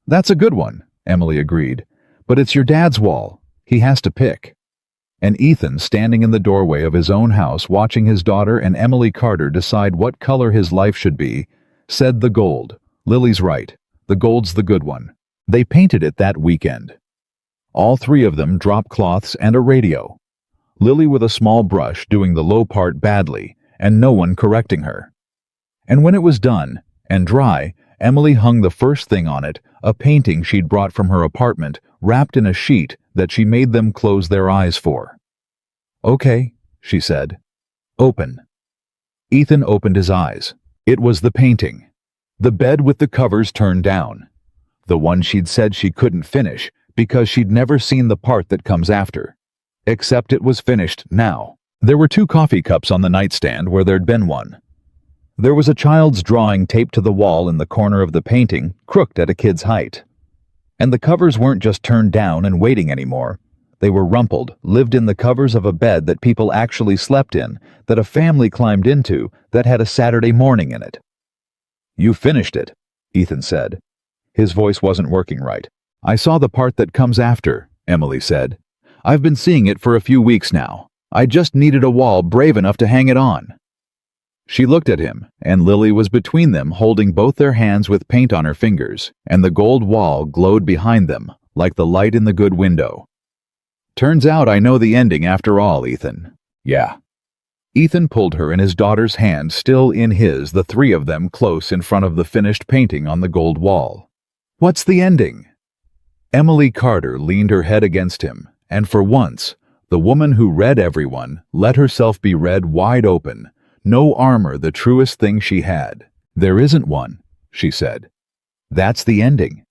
That's a good one, Emily agreed. But it's your dad's wall. He has to pick. And Ethan, standing in the doorway of his own house watching his daughter and Emily Carter decide what color his life should be, said the gold. Lily's right. The gold's the good one. They painted it that weekend. All 3 of them drop cloths and a radio. Lily with a small brush doing the low part badly, and no one correcting her. And when it was done, and dry, Emily hung the first thing on it, a painting she'd brought from her apartment, wrapped in a sheet that she made them close their eyes for. Okay, she said. Open. Ethan opened his eyes. It was the painting. The bed with the covers turned down. The one she'd said she couldn't finish because she'd never seen the part that comes after. Except it was finished now. There were 2 coffee cups on the nightstand where there'd been one. There was a child's drawing taped to the wall in the corner of the painting, crooked at a kid's height. And the covers weren't just turned down and waiting anymore. They were rumpled, lived in the covers of a bed that people actually slept in, that a family climbed into, that had a Saturday morning in it. You finished it, Ethan said. His voice wasn't working right. I saw the part that comes after, Emily said. I've been seeing it for a few weeks now. I just needed a wall brave enough to hang it on. She looked at him, and Lily was between them, holding both their hands with paint on her fingers, and the gold wall glowed behind them, like the light in the good window. Turns out I know the ending after all, Ethan. Yeah. Ethan pulled her and his daughter's hand still in his, the 3 of them close in front of the finished painting on the gold wall. What's the ending? Emily Carter leaned her head against him, and for once, the woman who read everyone let herself be read wide open. No armor, the truest thing she had. There isn't one, she said. That's the ending.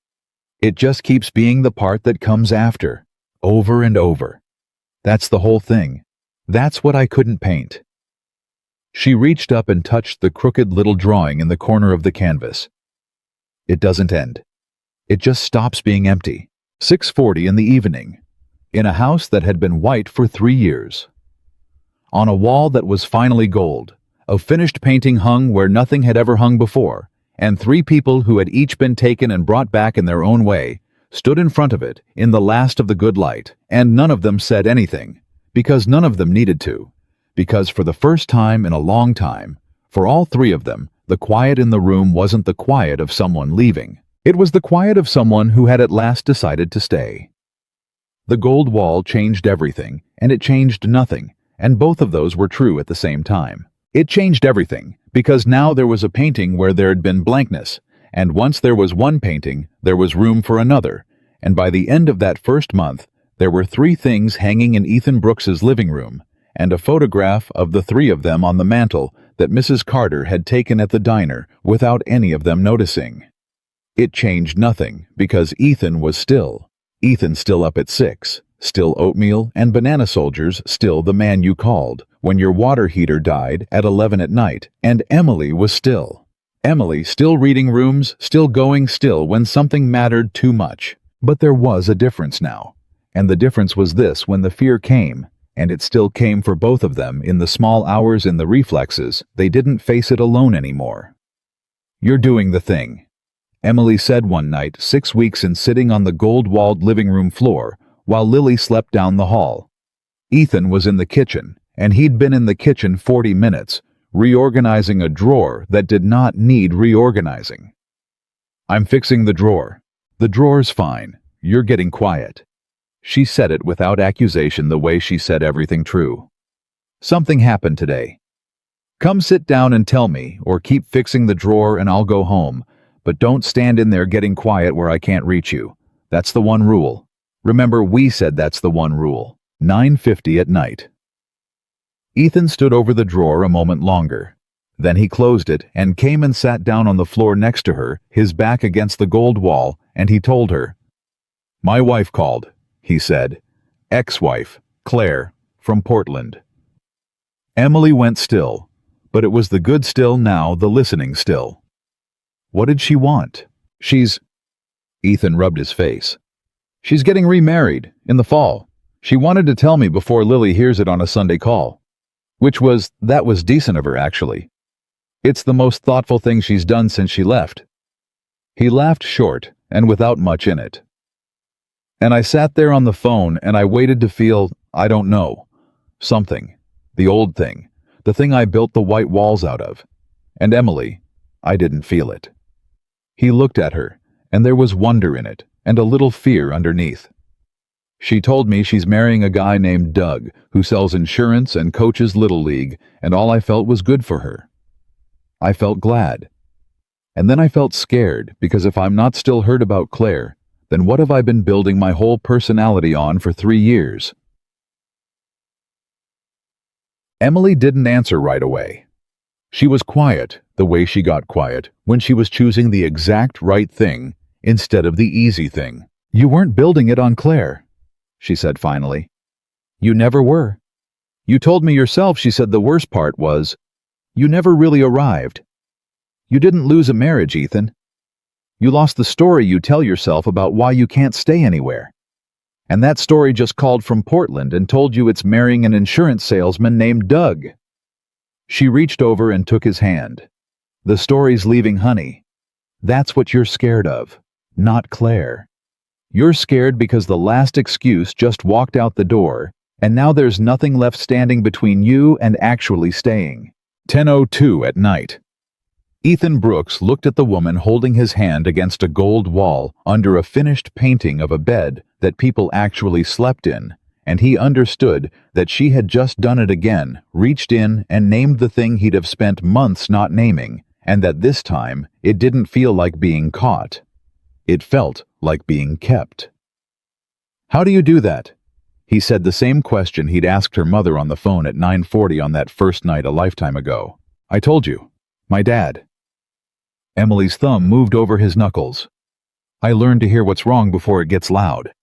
It just keeps being the part that comes after, over and over. That's the whole thing. That's what I couldn't paint. She reached up and touched the crooked little drawing in the corner of the canvas. It doesn't end. It just stops being empty. 6:40 in the evening, in a house that had been white for 3 years. On a wall that was finally gold, a finished painting hung where nothing had ever hung before, and 3 people who had each been taken and brought back in their own way stood in front of it in the last of the good light, and none of them said anything, because none of them needed to, because for the first time in a long time, for all 3 of them, the quiet in the room wasn't the quiet of someone leaving. It was the quiet of someone who had at last decided to stay. The gold wall changed everything, and it changed nothing, and both of those were true at the same time. It changed everything, because now there was a painting where there had been blankness, and once there was one painting, there was room for another, and by the end of that first month, there were 3 things hanging in Ethan Brooks's living room, and a photograph of the 3 of them on the mantel that Mrs. Carter had taken at the diner without any of them noticing. It changed nothing, because Ethan was still. Ethan still up at 6, still oatmeal and banana soldiers, still the man you called when your water heater died at 11 at night, and Emily was still. Emily still reading rooms, still going still when something mattered too much. But there was a difference now, and the difference was this: when the fear came, and it still came for both of them in the small hours in the reflexes, they didn't face it alone anymore. "You're doing the thing," Emily said one night, 6 weeks in, sitting on the gold-walled living room floor while Lily slept down the hall. Ethan was in the kitchen, and he'd been in the kitchen 40 minutes, reorganizing a drawer that did not need reorganizing. "I'm fixing the drawer. The drawer's fine. You're getting quiet." She said it without accusation, the way she said everything true. "Something happened today. Come sit down and tell me, or keep fixing the drawer and I'll go home, but don't stand in there getting quiet where I can't reach you. That's the one rule. Remember, we said that's the one rule." 9:50 at night. Ethan stood over the drawer a moment longer. Then he closed it and came and sat down on the floor next to her, his back against the gold wall, and he told her. "My wife called," he said. "Ex-wife, Claire, from Portland." Emily went still, but it was the good still now, the listening still. What did she want? Ethan rubbed his face. "She's getting remarried, in the fall. She wanted to tell me before Lily hears it on a Sunday call. That was decent of her, actually. It's the most thoughtful thing she's done since she left." He laughed short and without much in it. "And I sat there on the phone and I waited to feel, I don't know, something. The old thing. The thing I built the white walls out of. And Emily, I didn't feel it." He looked at her, and there was wonder in it, and a little fear underneath. "She told me she's marrying a guy named Doug, who sells insurance and coaches Little League, and all I felt was good for her. I felt glad. And then I felt scared, because if I'm not still hurt about Claire, then what have I been building my whole personality on for 3 years?" Emily didn't answer right away. She was quiet, the way she got quiet, when she was choosing the exact right thing instead of the easy thing. "You weren't building it on Claire," she said finally. "You never were. You told me yourself," she said. "The worst part was, you never really arrived. You didn't lose a marriage, Ethan. You lost the story you tell yourself about why you can't stay anywhere. And that story just called from Portland and told you it's marrying an insurance salesman named Doug." She reached over and took his hand. "The story's leaving Honey. That's what you're scared of, not Claire. You're scared because the last excuse just walked out the door, and now there's nothing left standing between you and actually staying." 10:02 at night. Ethan Brooks looked at the woman holding his hand against a gold wall under a finished painting of a bed that people actually slept in, and he understood that she had just done it again, reached in and named the thing he'd have spent months not naming, and that this time it didn't feel like being caught. It felt like being kept. "How do you do that?" He said the same question he'd asked her mother on the phone at 9:40 on that first night a lifetime ago. "I told you. My dad." Emily's thumb moved over his knuckles. "I learned to hear what's wrong before it gets loud.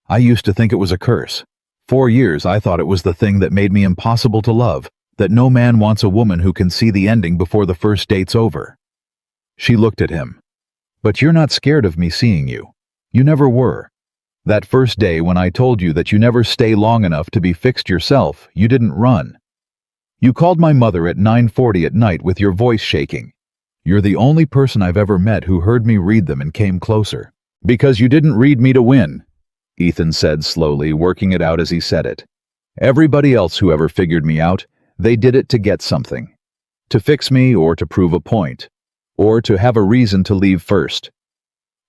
I used to think it was a curse. 4 years I thought it was the thing that made me impossible to love. that no man wants a woman who can see the ending before the first date's over. She looked at him. But you're not scared of me seeing you. You never were. That first day when I told you that you never stay long enough to be fixed yourself, you didn't run. You called my mother at 9:40 at night with your voice shaking. You're the only person I've ever met who heard me read them and came closer. Because you didn't read me to win, Ethan said slowly, working it out as he said it. Everybody else who ever figured me out, they did it to get something. To fix me or to prove a point. Or to have a reason to leave first.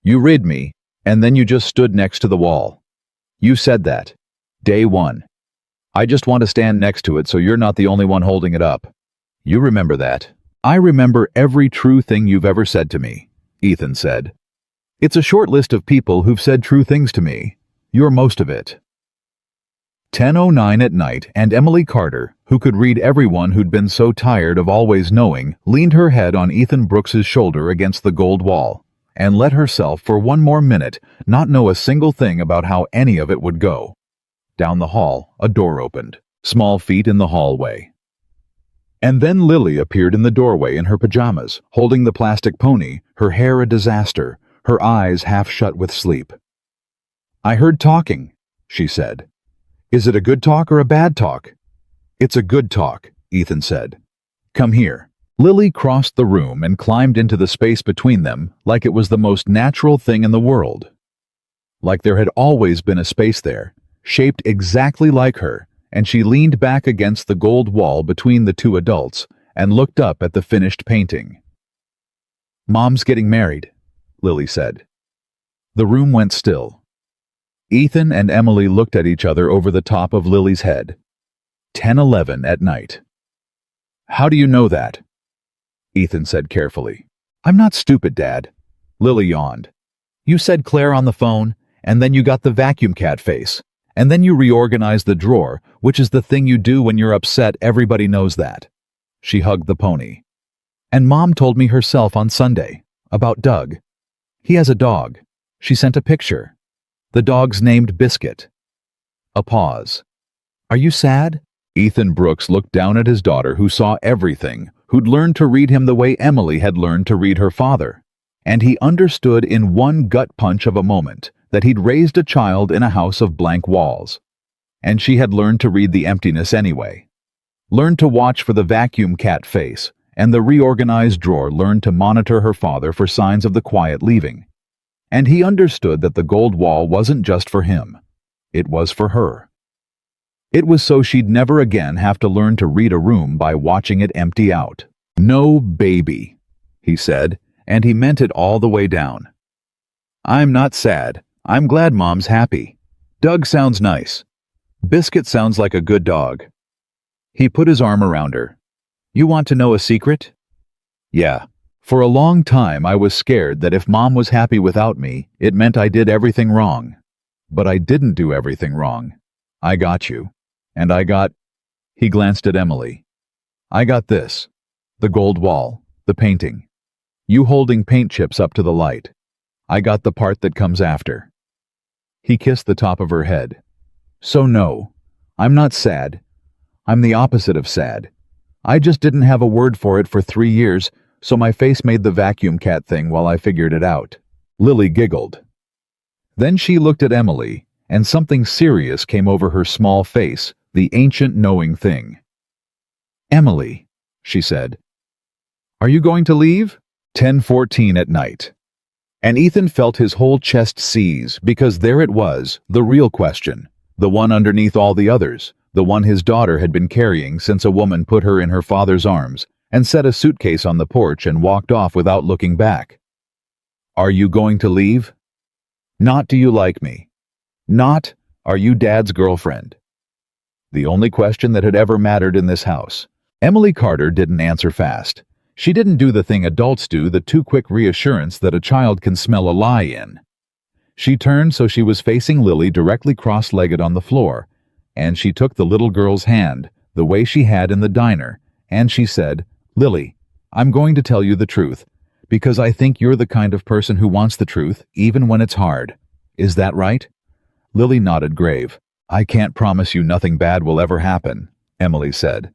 You read me, and then you just stood next to the wall. You said that. Day one. I just want to stand next to it so you're not the only one holding it up. You remember that. I remember every true thing you've ever said to me, Ethan said. It's a short list of people who've said true things to me. You're most of it. 10:09 at night, and Emily Carter, who could read everyone who'd been so tired of always knowing, leaned her head on Ethan Brooks's shoulder against the gold wall, and let herself for one more minute not know a single thing about how any of it would go. Down the hall, a door opened, small feet in the hallway. And then Lily appeared in the doorway in her pajamas, holding the plastic pony, her hair a disaster, her eyes half shut with sleep. I heard talking, she said. Is it a good talk or a bad talk? It's a good talk, Ethan said. Come here. Lily crossed the room and climbed into the space between them like it was the most natural thing in the world. Like there had always been a space there, shaped exactly like her, and she leaned back against the gold wall between the two adults and looked up at the finished painting. Mom's getting married, Lily said. The room went still. Ethan and Emily looked at each other over the top of Lily's head. 10:11 at night. How do you know that? Ethan said carefully. I'm not stupid, Dad. Lily yawned. You said Claire on the phone, and then you got the vacuum cat face, and then you reorganized the drawer, which is the thing you do when you're upset. Everybody knows that. She hugged the pony. And Mom told me herself on Sunday, about Doug. He has a dog. She sent a picture. The dog's named Biscuit. A pause. Are you sad? Ethan Brooks looked down at his daughter, who saw everything, who'd learned to read him the way Emily had learned to read her father. And he understood in one gut punch of a moment that he'd raised a child in a house of blank walls. And she had learned to read the emptiness anyway. Learned to watch for the vacuum cat face, and the reorganized drawer learned to monitor her father for signs of the quiet leaving. And he understood that the gold wall wasn't just for him. It was for her. It was so she'd never again have to learn to read a room by watching it empty out. No baby, he said, and he meant it all the way down. I'm not sad. I'm glad Mom's happy. Doug sounds nice. Biscuit sounds like a good dog. He put his arm around her. You want to know a secret? Yeah. For a long time I was scared that if Mom was happy without me, it meant I did everything wrong. But I didn't do everything wrong. I got you. And I got... He glanced at Emily. I got this. The gold wall. The painting. You holding paint chips up to the light. I got the part that comes after. He kissed the top of her head. So no, I'm not sad. I'm the opposite of sad. I just didn't have a word for it for 3 years, so my face made the vacuum cat thing while I figured it out. Lily giggled. Then she looked at Emily, and something serious came over her small face, the ancient knowing thing. Emily, she said. Are you going to leave? 10:14 at night. And Ethan felt his whole chest seize, because there it was, the real question, the one underneath all the others, the one his daughter had been carrying since a woman put her in her father's arms and set a suitcase on the porch and walked off without looking back. Are you going to leave? Not do you like me? Not, are you Dad's girlfriend? The only question that had ever mattered in this house. Emily Carter didn't answer fast. She didn't do the thing adults do, the too quick reassurance that a child can smell a lie in. She turned so she was facing Lily directly cross-legged on the floor, and she took the little girl's hand, the way she had in the diner, and she said, Lily, I'm going to tell you the truth, because I think you're the kind of person who wants the truth, even when it's hard. Is that right? Lily nodded grave. I can't promise you nothing bad will ever happen, Emily said.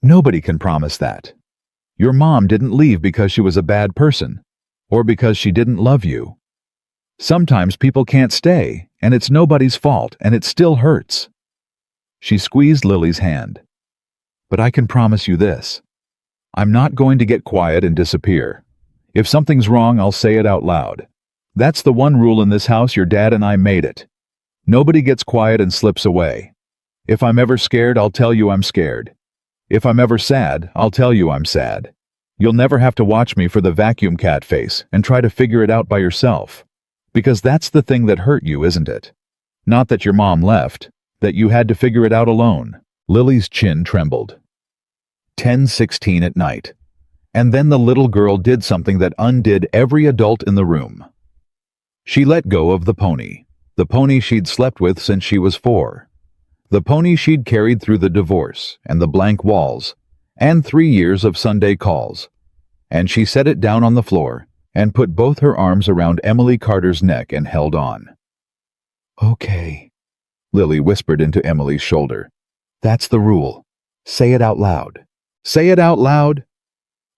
Nobody can promise that. Your mom didn't leave because she was a bad person, or because she didn't love you. Sometimes people can't stay, and it's nobody's fault, and it still hurts. She squeezed Lily's hand. But I can promise you this. I'm not going to get quiet and disappear. If something's wrong, I'll say it out loud. That's the one rule in this house. Your dad and I made it. Nobody gets quiet and slips away. If I'm ever scared, I'll tell you I'm scared. If I'm ever sad, I'll tell you I'm sad. You'll never have to watch me for the vacuum cat face and try to figure it out by yourself. Because that's the thing that hurt you, isn't it? Not that your mom left, that you had to figure it out alone. Lily's chin trembled. 10:16 at night. And then the little girl did something that undid every adult in the room. She let go of the pony she'd slept with since she was 4. The pony she'd carried through the divorce and the blank walls and 3 years of Sunday calls. And she set it down on the floor and put both her arms around Emily Carter's neck and held on. Okay, Lily whispered into Emily's shoulder. That's the rule. Say it out loud. Say it out loud.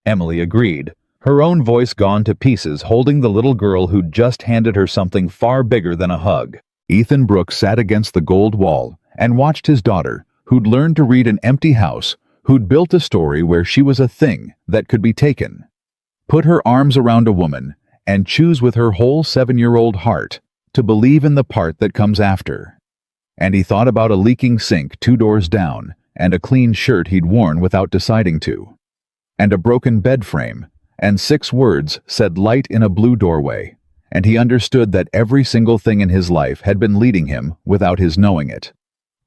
Emily agreed, her own voice gone to pieces, holding the little girl who'd just handed her something far bigger than a hug. Ethan Brooks sat against the gold wall and watched his daughter, who'd learned to read an empty house, who'd built a story where she was a thing that could be taken, put her arms around a woman, and choose with her whole 7-year-old heart to believe in the part that comes after. And he thought about a leaking sink 2 doors down, and a clean shirt he'd worn without deciding to, and a broken bed frame, and 6 words said light in a blue doorway, and he understood that every single thing in his life had been leading him, without his knowing it,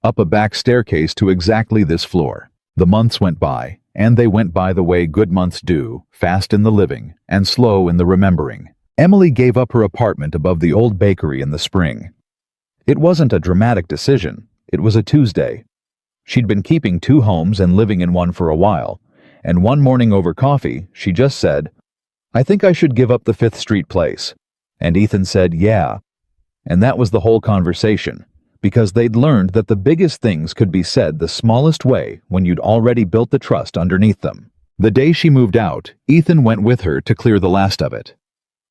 up a back staircase to exactly this floor. The months went by, and they went by the way good months do, fast in the living and slow in the remembering. Emily gave up her apartment above the old bakery in the spring. It wasn't a dramatic decision. It was a Tuesday. She'd been keeping 2 homes and living in one for a while, and one morning over coffee, she just said, I think I should give up the 5th Street place. And Ethan said, yeah. And that was the whole conversation, because they'd learned that the biggest things could be said the smallest way when you'd already built the trust underneath them. The day she moved out, Ethan went with her to clear the last of it.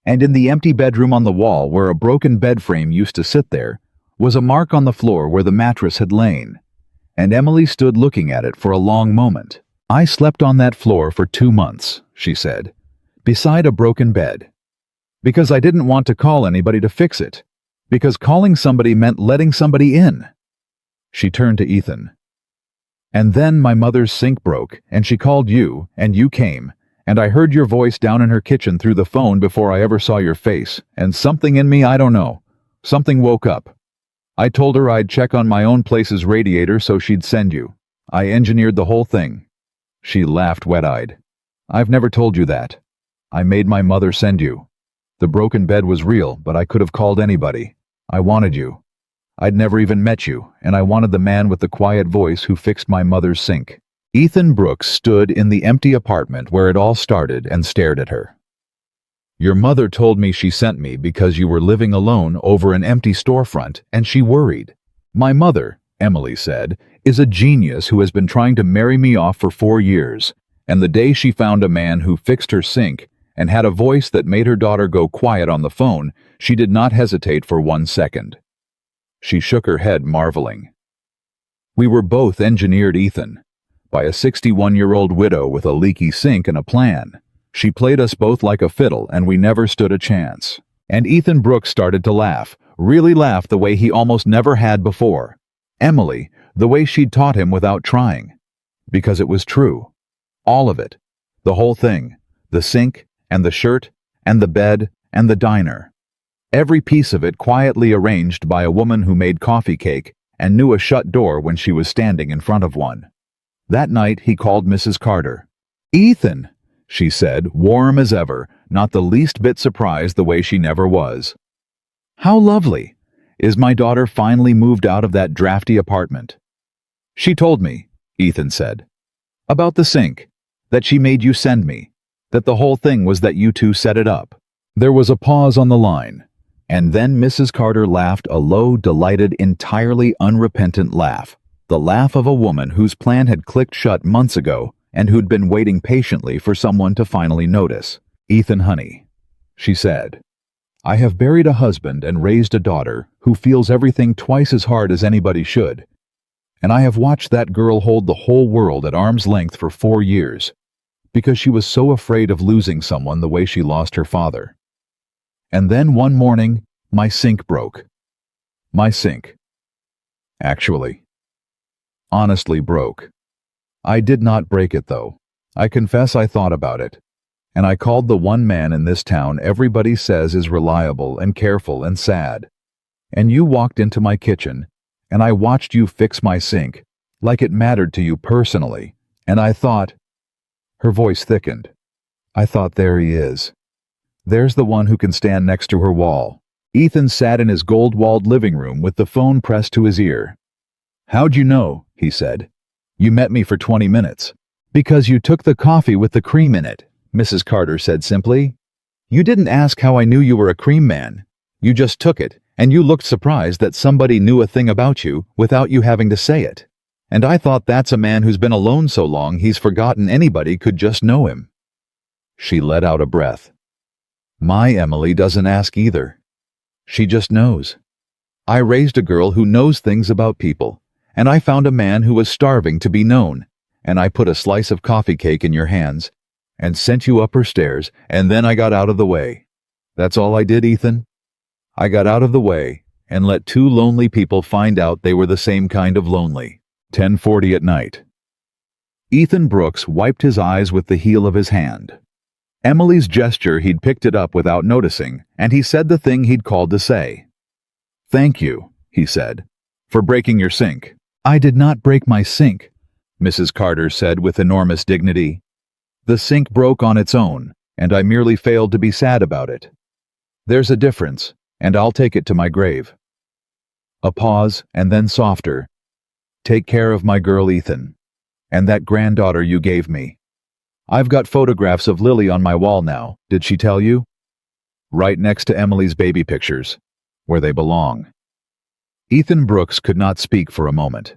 And in the empty bedroom on the wall where a broken bed frame used to sit there, was a mark on the floor where the mattress had lain. And Emily stood looking at it for a long moment. I slept on that floor for 2 months, she said, beside a broken bed. Because I didn't want to call anybody to fix it. Because calling somebody meant letting somebody in. She turned to Ethan. And then my mother's sink broke, and she called you, and you came, and I heard your voice down in her kitchen through the phone before I ever saw your face, and something in me, I don't know, something woke up. I told her I'd check on my own place's radiator so she'd send you. I engineered the whole thing. She laughed wet-eyed. I've never told you that. I made my mother send you. The broken bed was real, but I could have called anybody. I wanted you. I'd never even met you, and I wanted the man with the quiet voice who fixed my mother's sink. Ethan Brooks stood in the empty apartment where it all started and stared at her. Your mother told me she sent me because you were living alone over an empty storefront, and she worried. My mother, Emily said, is a genius who has been trying to marry me off for 4 years, and the day she found a man who fixed her sink and had a voice that made her daughter go quiet on the phone, she did not hesitate for 1 second. She shook her head, marveling. We were both engineered, Ethan, by a 61-year-old widow with a leaky sink and a plan. She played us both like a fiddle, and we never stood a chance. And Ethan Brooks started to laugh, really laugh the way he almost never had before. Emily, the way she'd taught him without trying. Because it was true. All of it. The whole thing. The sink, and the shirt, and the bed, and the diner. Every piece of it quietly arranged by a woman who made coffee cake and knew a shut door when she was standing in front of one. That night he called Mrs. Carter. Ethan, she said, warm as ever, not the least bit surprised the way she never was. How lovely. Is my daughter finally moved out of that drafty apartment? She told me, Ethan said, about the sink, that she made you send me, that the whole thing was that you two set it up. There was a pause on the line, and then Mrs. Carter laughed a low, delighted, entirely unrepentant laugh, the laugh of a woman whose plan had clicked shut months ago and who'd been waiting patiently for someone to finally notice. "Ethan, honey," she said, "I have buried a husband and raised a daughter who feels everything twice as hard as anybody should. And I have watched that girl hold the whole world at arm's length for 4 years because she was so afraid of losing someone the way she lost her father. And then one morning, my sink broke. My sink. Actually, honestly broke. I did not break it though. I confess I thought about it. And I called the one man in this town everybody says is reliable and careful and sad. And you walked into my kitchen, and I watched you fix my sink, like it mattered to you personally, and I thought—" Her voice thickened. "I thought, there he is. There's the one who can stand next to her wall." Ethan sat in his gold-walled living room with the phone pressed to his ear. "How'd you know?" he said. "You met me for 20 minutes. "Because you took the coffee with the cream in it," Mrs. Carter said simply. "You didn't ask how I knew you were a cream man. You just took it, and you looked surprised that somebody knew a thing about you without you having to say it. And I thought, that's a man who's been alone so long he's forgotten anybody could just know him." She let out a breath. "My Emily doesn't ask either. She just knows. I raised a girl who knows things about people, and I found a man who was starving to be known, and I put a slice of coffee cake in your hands and sent you up her stairs, and then I got out of the way. That's all I did, Ethan. I got out of the way and let 2 lonely people find out they were the same kind of lonely." 10:40 at night. Ethan Brooks wiped his eyes with the heel of his hand. Emily's gesture, he'd picked it up without noticing, and he said the thing he'd called to say. "Thank you," he said, "for breaking your sink." "I did not break my sink," Mrs. Carter said with enormous dignity. "The sink broke on its own, and I merely failed to be sad about it. There's a difference, and I'll take it to my grave." A pause, and then softer. "Take care of my girl Ethan, and that granddaughter you gave me. I've got photographs of Lily on my wall now, did she tell you? Right next to Emily's baby pictures, where they belong." Ethan Brooks could not speak for a moment.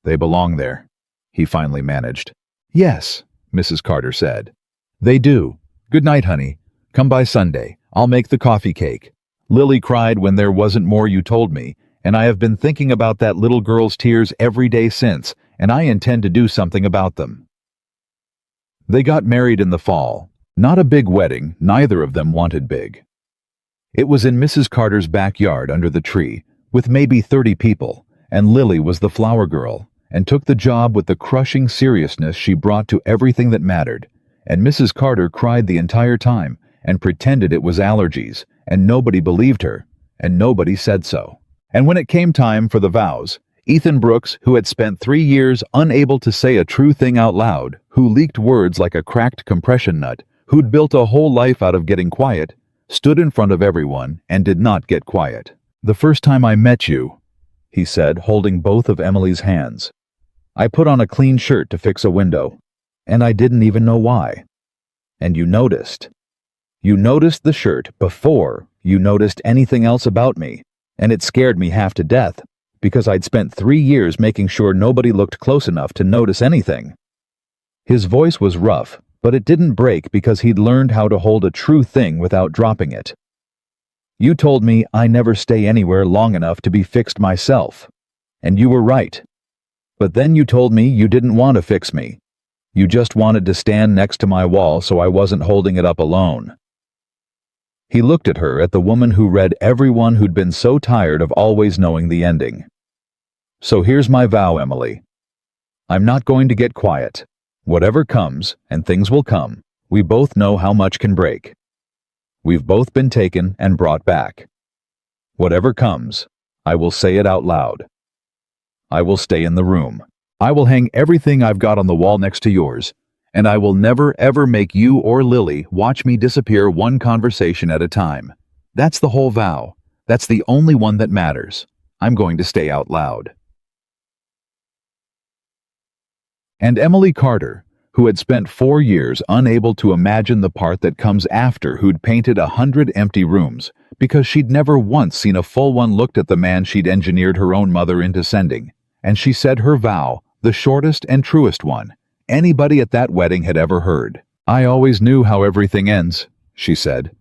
"They belong there," he finally managed. "Yes," Mrs. Carter said. "They do. Good night, honey. Come by Sunday. I'll make the coffee cake. Lily cried when there wasn't more you told me, and I have been thinking about that little girl's tears every day since, and I intend to do something about them." They got married in the fall. Not a big wedding, neither of them wanted big. It was in Mrs. Carter's backyard under the tree, with maybe 30 people, and Lily was the flower girl, and took the job with the crushing seriousness she brought to everything that mattered, and Mrs. Carter cried the entire time, and pretended it was allergies, and nobody believed her, and nobody said so. And when it came time for the vows, Ethan Brooks, who had spent 3 years unable to say a true thing out loud, who leaked words like a cracked compression nut, who'd built a whole life out of getting quiet, stood in front of everyone and did not get quiet. "The first time I met you," he said, holding both of Emily's hands, "I put on a clean shirt to fix a window, and I didn't even know why. And you noticed. You noticed the shirt before you noticed anything else about me, and it scared me half to death, because I'd spent 3 years making sure nobody looked close enough to notice anything." His voice was rough, but it didn't break because he'd learned how to hold a true thing without dropping it. "You told me I never stay anywhere long enough to be fixed myself, and you were right. But then you told me you didn't want to fix me. You just wanted to stand next to my wall so I wasn't holding it up alone." He looked at her, at the woman who read everyone who'd been so tired of always knowing the ending. "So here's my vow, Emily. I'm not going to get quiet. Whatever comes, and things will come, we both know how much can break. We've both been taken and brought back. Whatever comes, I will say it out loud. I will stay in the room. I will hang everything I've got on the wall next to yours, and I will never ever make you or Lily watch me disappear one conversation at a time. That's the whole vow. That's the only one that matters. I'm going to stay out loud." And Emily Carter, who had spent 4 years unable to imagine the part that comes after who'd painted 100 empty rooms, because she'd never once seen a full one, looked at the man she'd engineered her own mother into sending, and she said her vow, the shortest and truest one, anybody at that wedding had ever heard. "I always knew how everything ends," she said.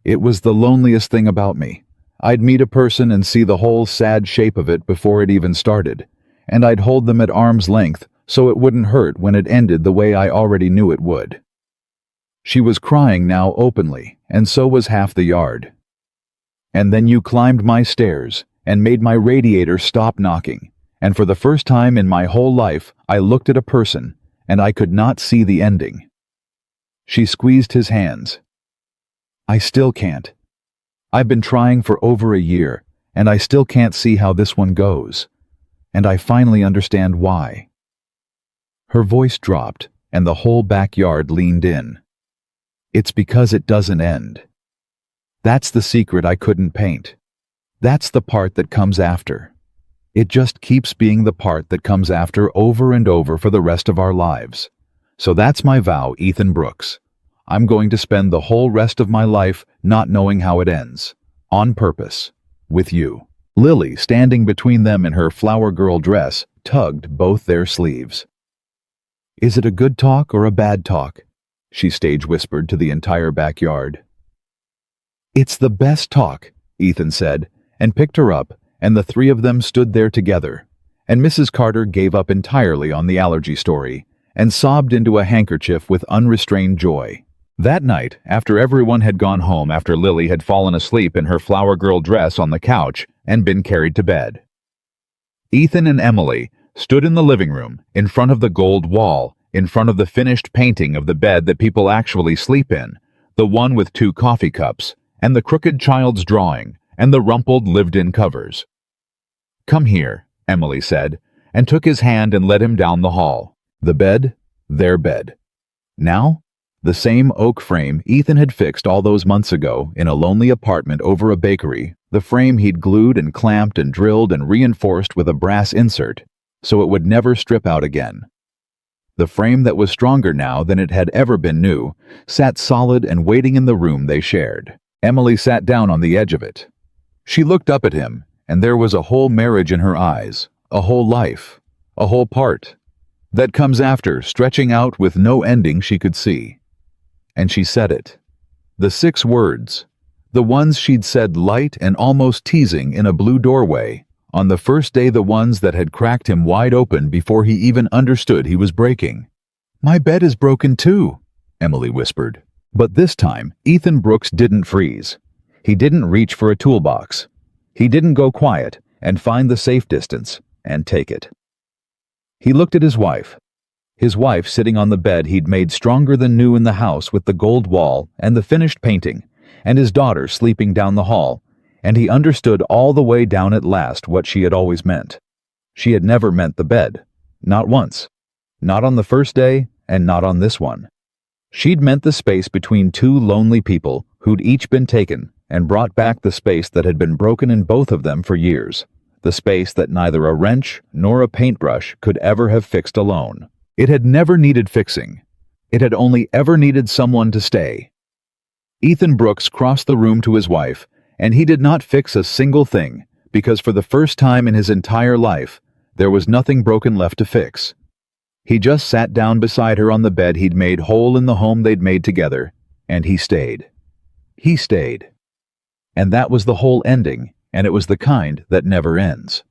"It was the loneliest thing about me. I'd meet a person and see the whole sad shape of it before it even started, and I'd hold them at arm's length so it wouldn't hurt when it ended the way I already knew it would." She was crying now openly, and so was half the yard. "And then you climbed my stairs and made my radiator stop knocking, and for the first time in my whole life I looked at a person, and I could not see the ending." She squeezed his hands. "I still can't. I've been trying for over a year, and I still can't see how this one goes. And I finally understand why." Her voice dropped, and the whole backyard leaned in. "It's because it doesn't end. That's the secret I couldn't paint. That's the part that comes after. It just keeps being the part that comes after over and over for the rest of our lives. So that's my vow, Ethan Brooks. I'm going to spend the whole rest of my life not knowing how it ends. On purpose. With you." Lily, standing between them in her flower girl dress, tugged both their sleeves. "Is it a good talk or a bad talk?" she stage whispered to the entire backyard. "It's the best talk," Ethan said, and picked her up, and the three of them stood there together, and Mrs. Carter gave up entirely on the allergy story and sobbed into a handkerchief with unrestrained joy. That night, after everyone had gone home after Lily had fallen asleep in her flower girl dress on the couch and been carried to bed, Ethan and Emily stood in the living room, in front of the gold wall, in front of the finished painting of the bed that people actually sleep in, the one with 2 coffee cups, and the crooked child's drawing, and the rumpled lived-in covers. "Come here," Emily said, and took his hand and led him down the hall. The bed, their bed. Now, the same oak frame Ethan had fixed all those months ago in a lonely apartment over a bakery, the frame he'd glued and clamped and drilled and reinforced with a brass insert, so it would never strip out again. The frame that was stronger now than it had ever been new, sat solid and waiting in the room they shared. Emily sat down on the edge of it. She looked up at him, and there was a whole marriage in her eyes, a whole life, a whole part, that comes after, stretching out with no ending she could see. And she said it. The 6 words, the ones she'd said light and almost teasing in a blue doorway, on the first day, the ones that had cracked him wide open before he even understood he was breaking. "My bed is broken too," Emily whispered. But this time, Ethan Brooks didn't freeze. He didn't reach for a toolbox. He didn't go quiet and find the safe distance and take it. He looked at his wife sitting on the bed he'd made stronger than new in the house with the gold wall and the finished painting, and his daughter sleeping down the hall, and he understood all the way down at last what she had always meant. She had never meant the bed. Not once. Not on the first day, and not on this one. She'd meant the space between 2 lonely people who'd each been taken and brought back the space that had been broken in both of them for years, the space that neither a wrench nor a paintbrush could ever have fixed alone. It had never needed fixing. It had only ever needed someone to stay. Ethan Brooks crossed the room to his wife, and he did not fix a single thing, because for the first time in his entire life, there was nothing broken left to fix. He just sat down beside her on the bed he'd made whole in the home they'd made together, and he stayed. He stayed. And that was the whole ending, and it was the kind that never ends.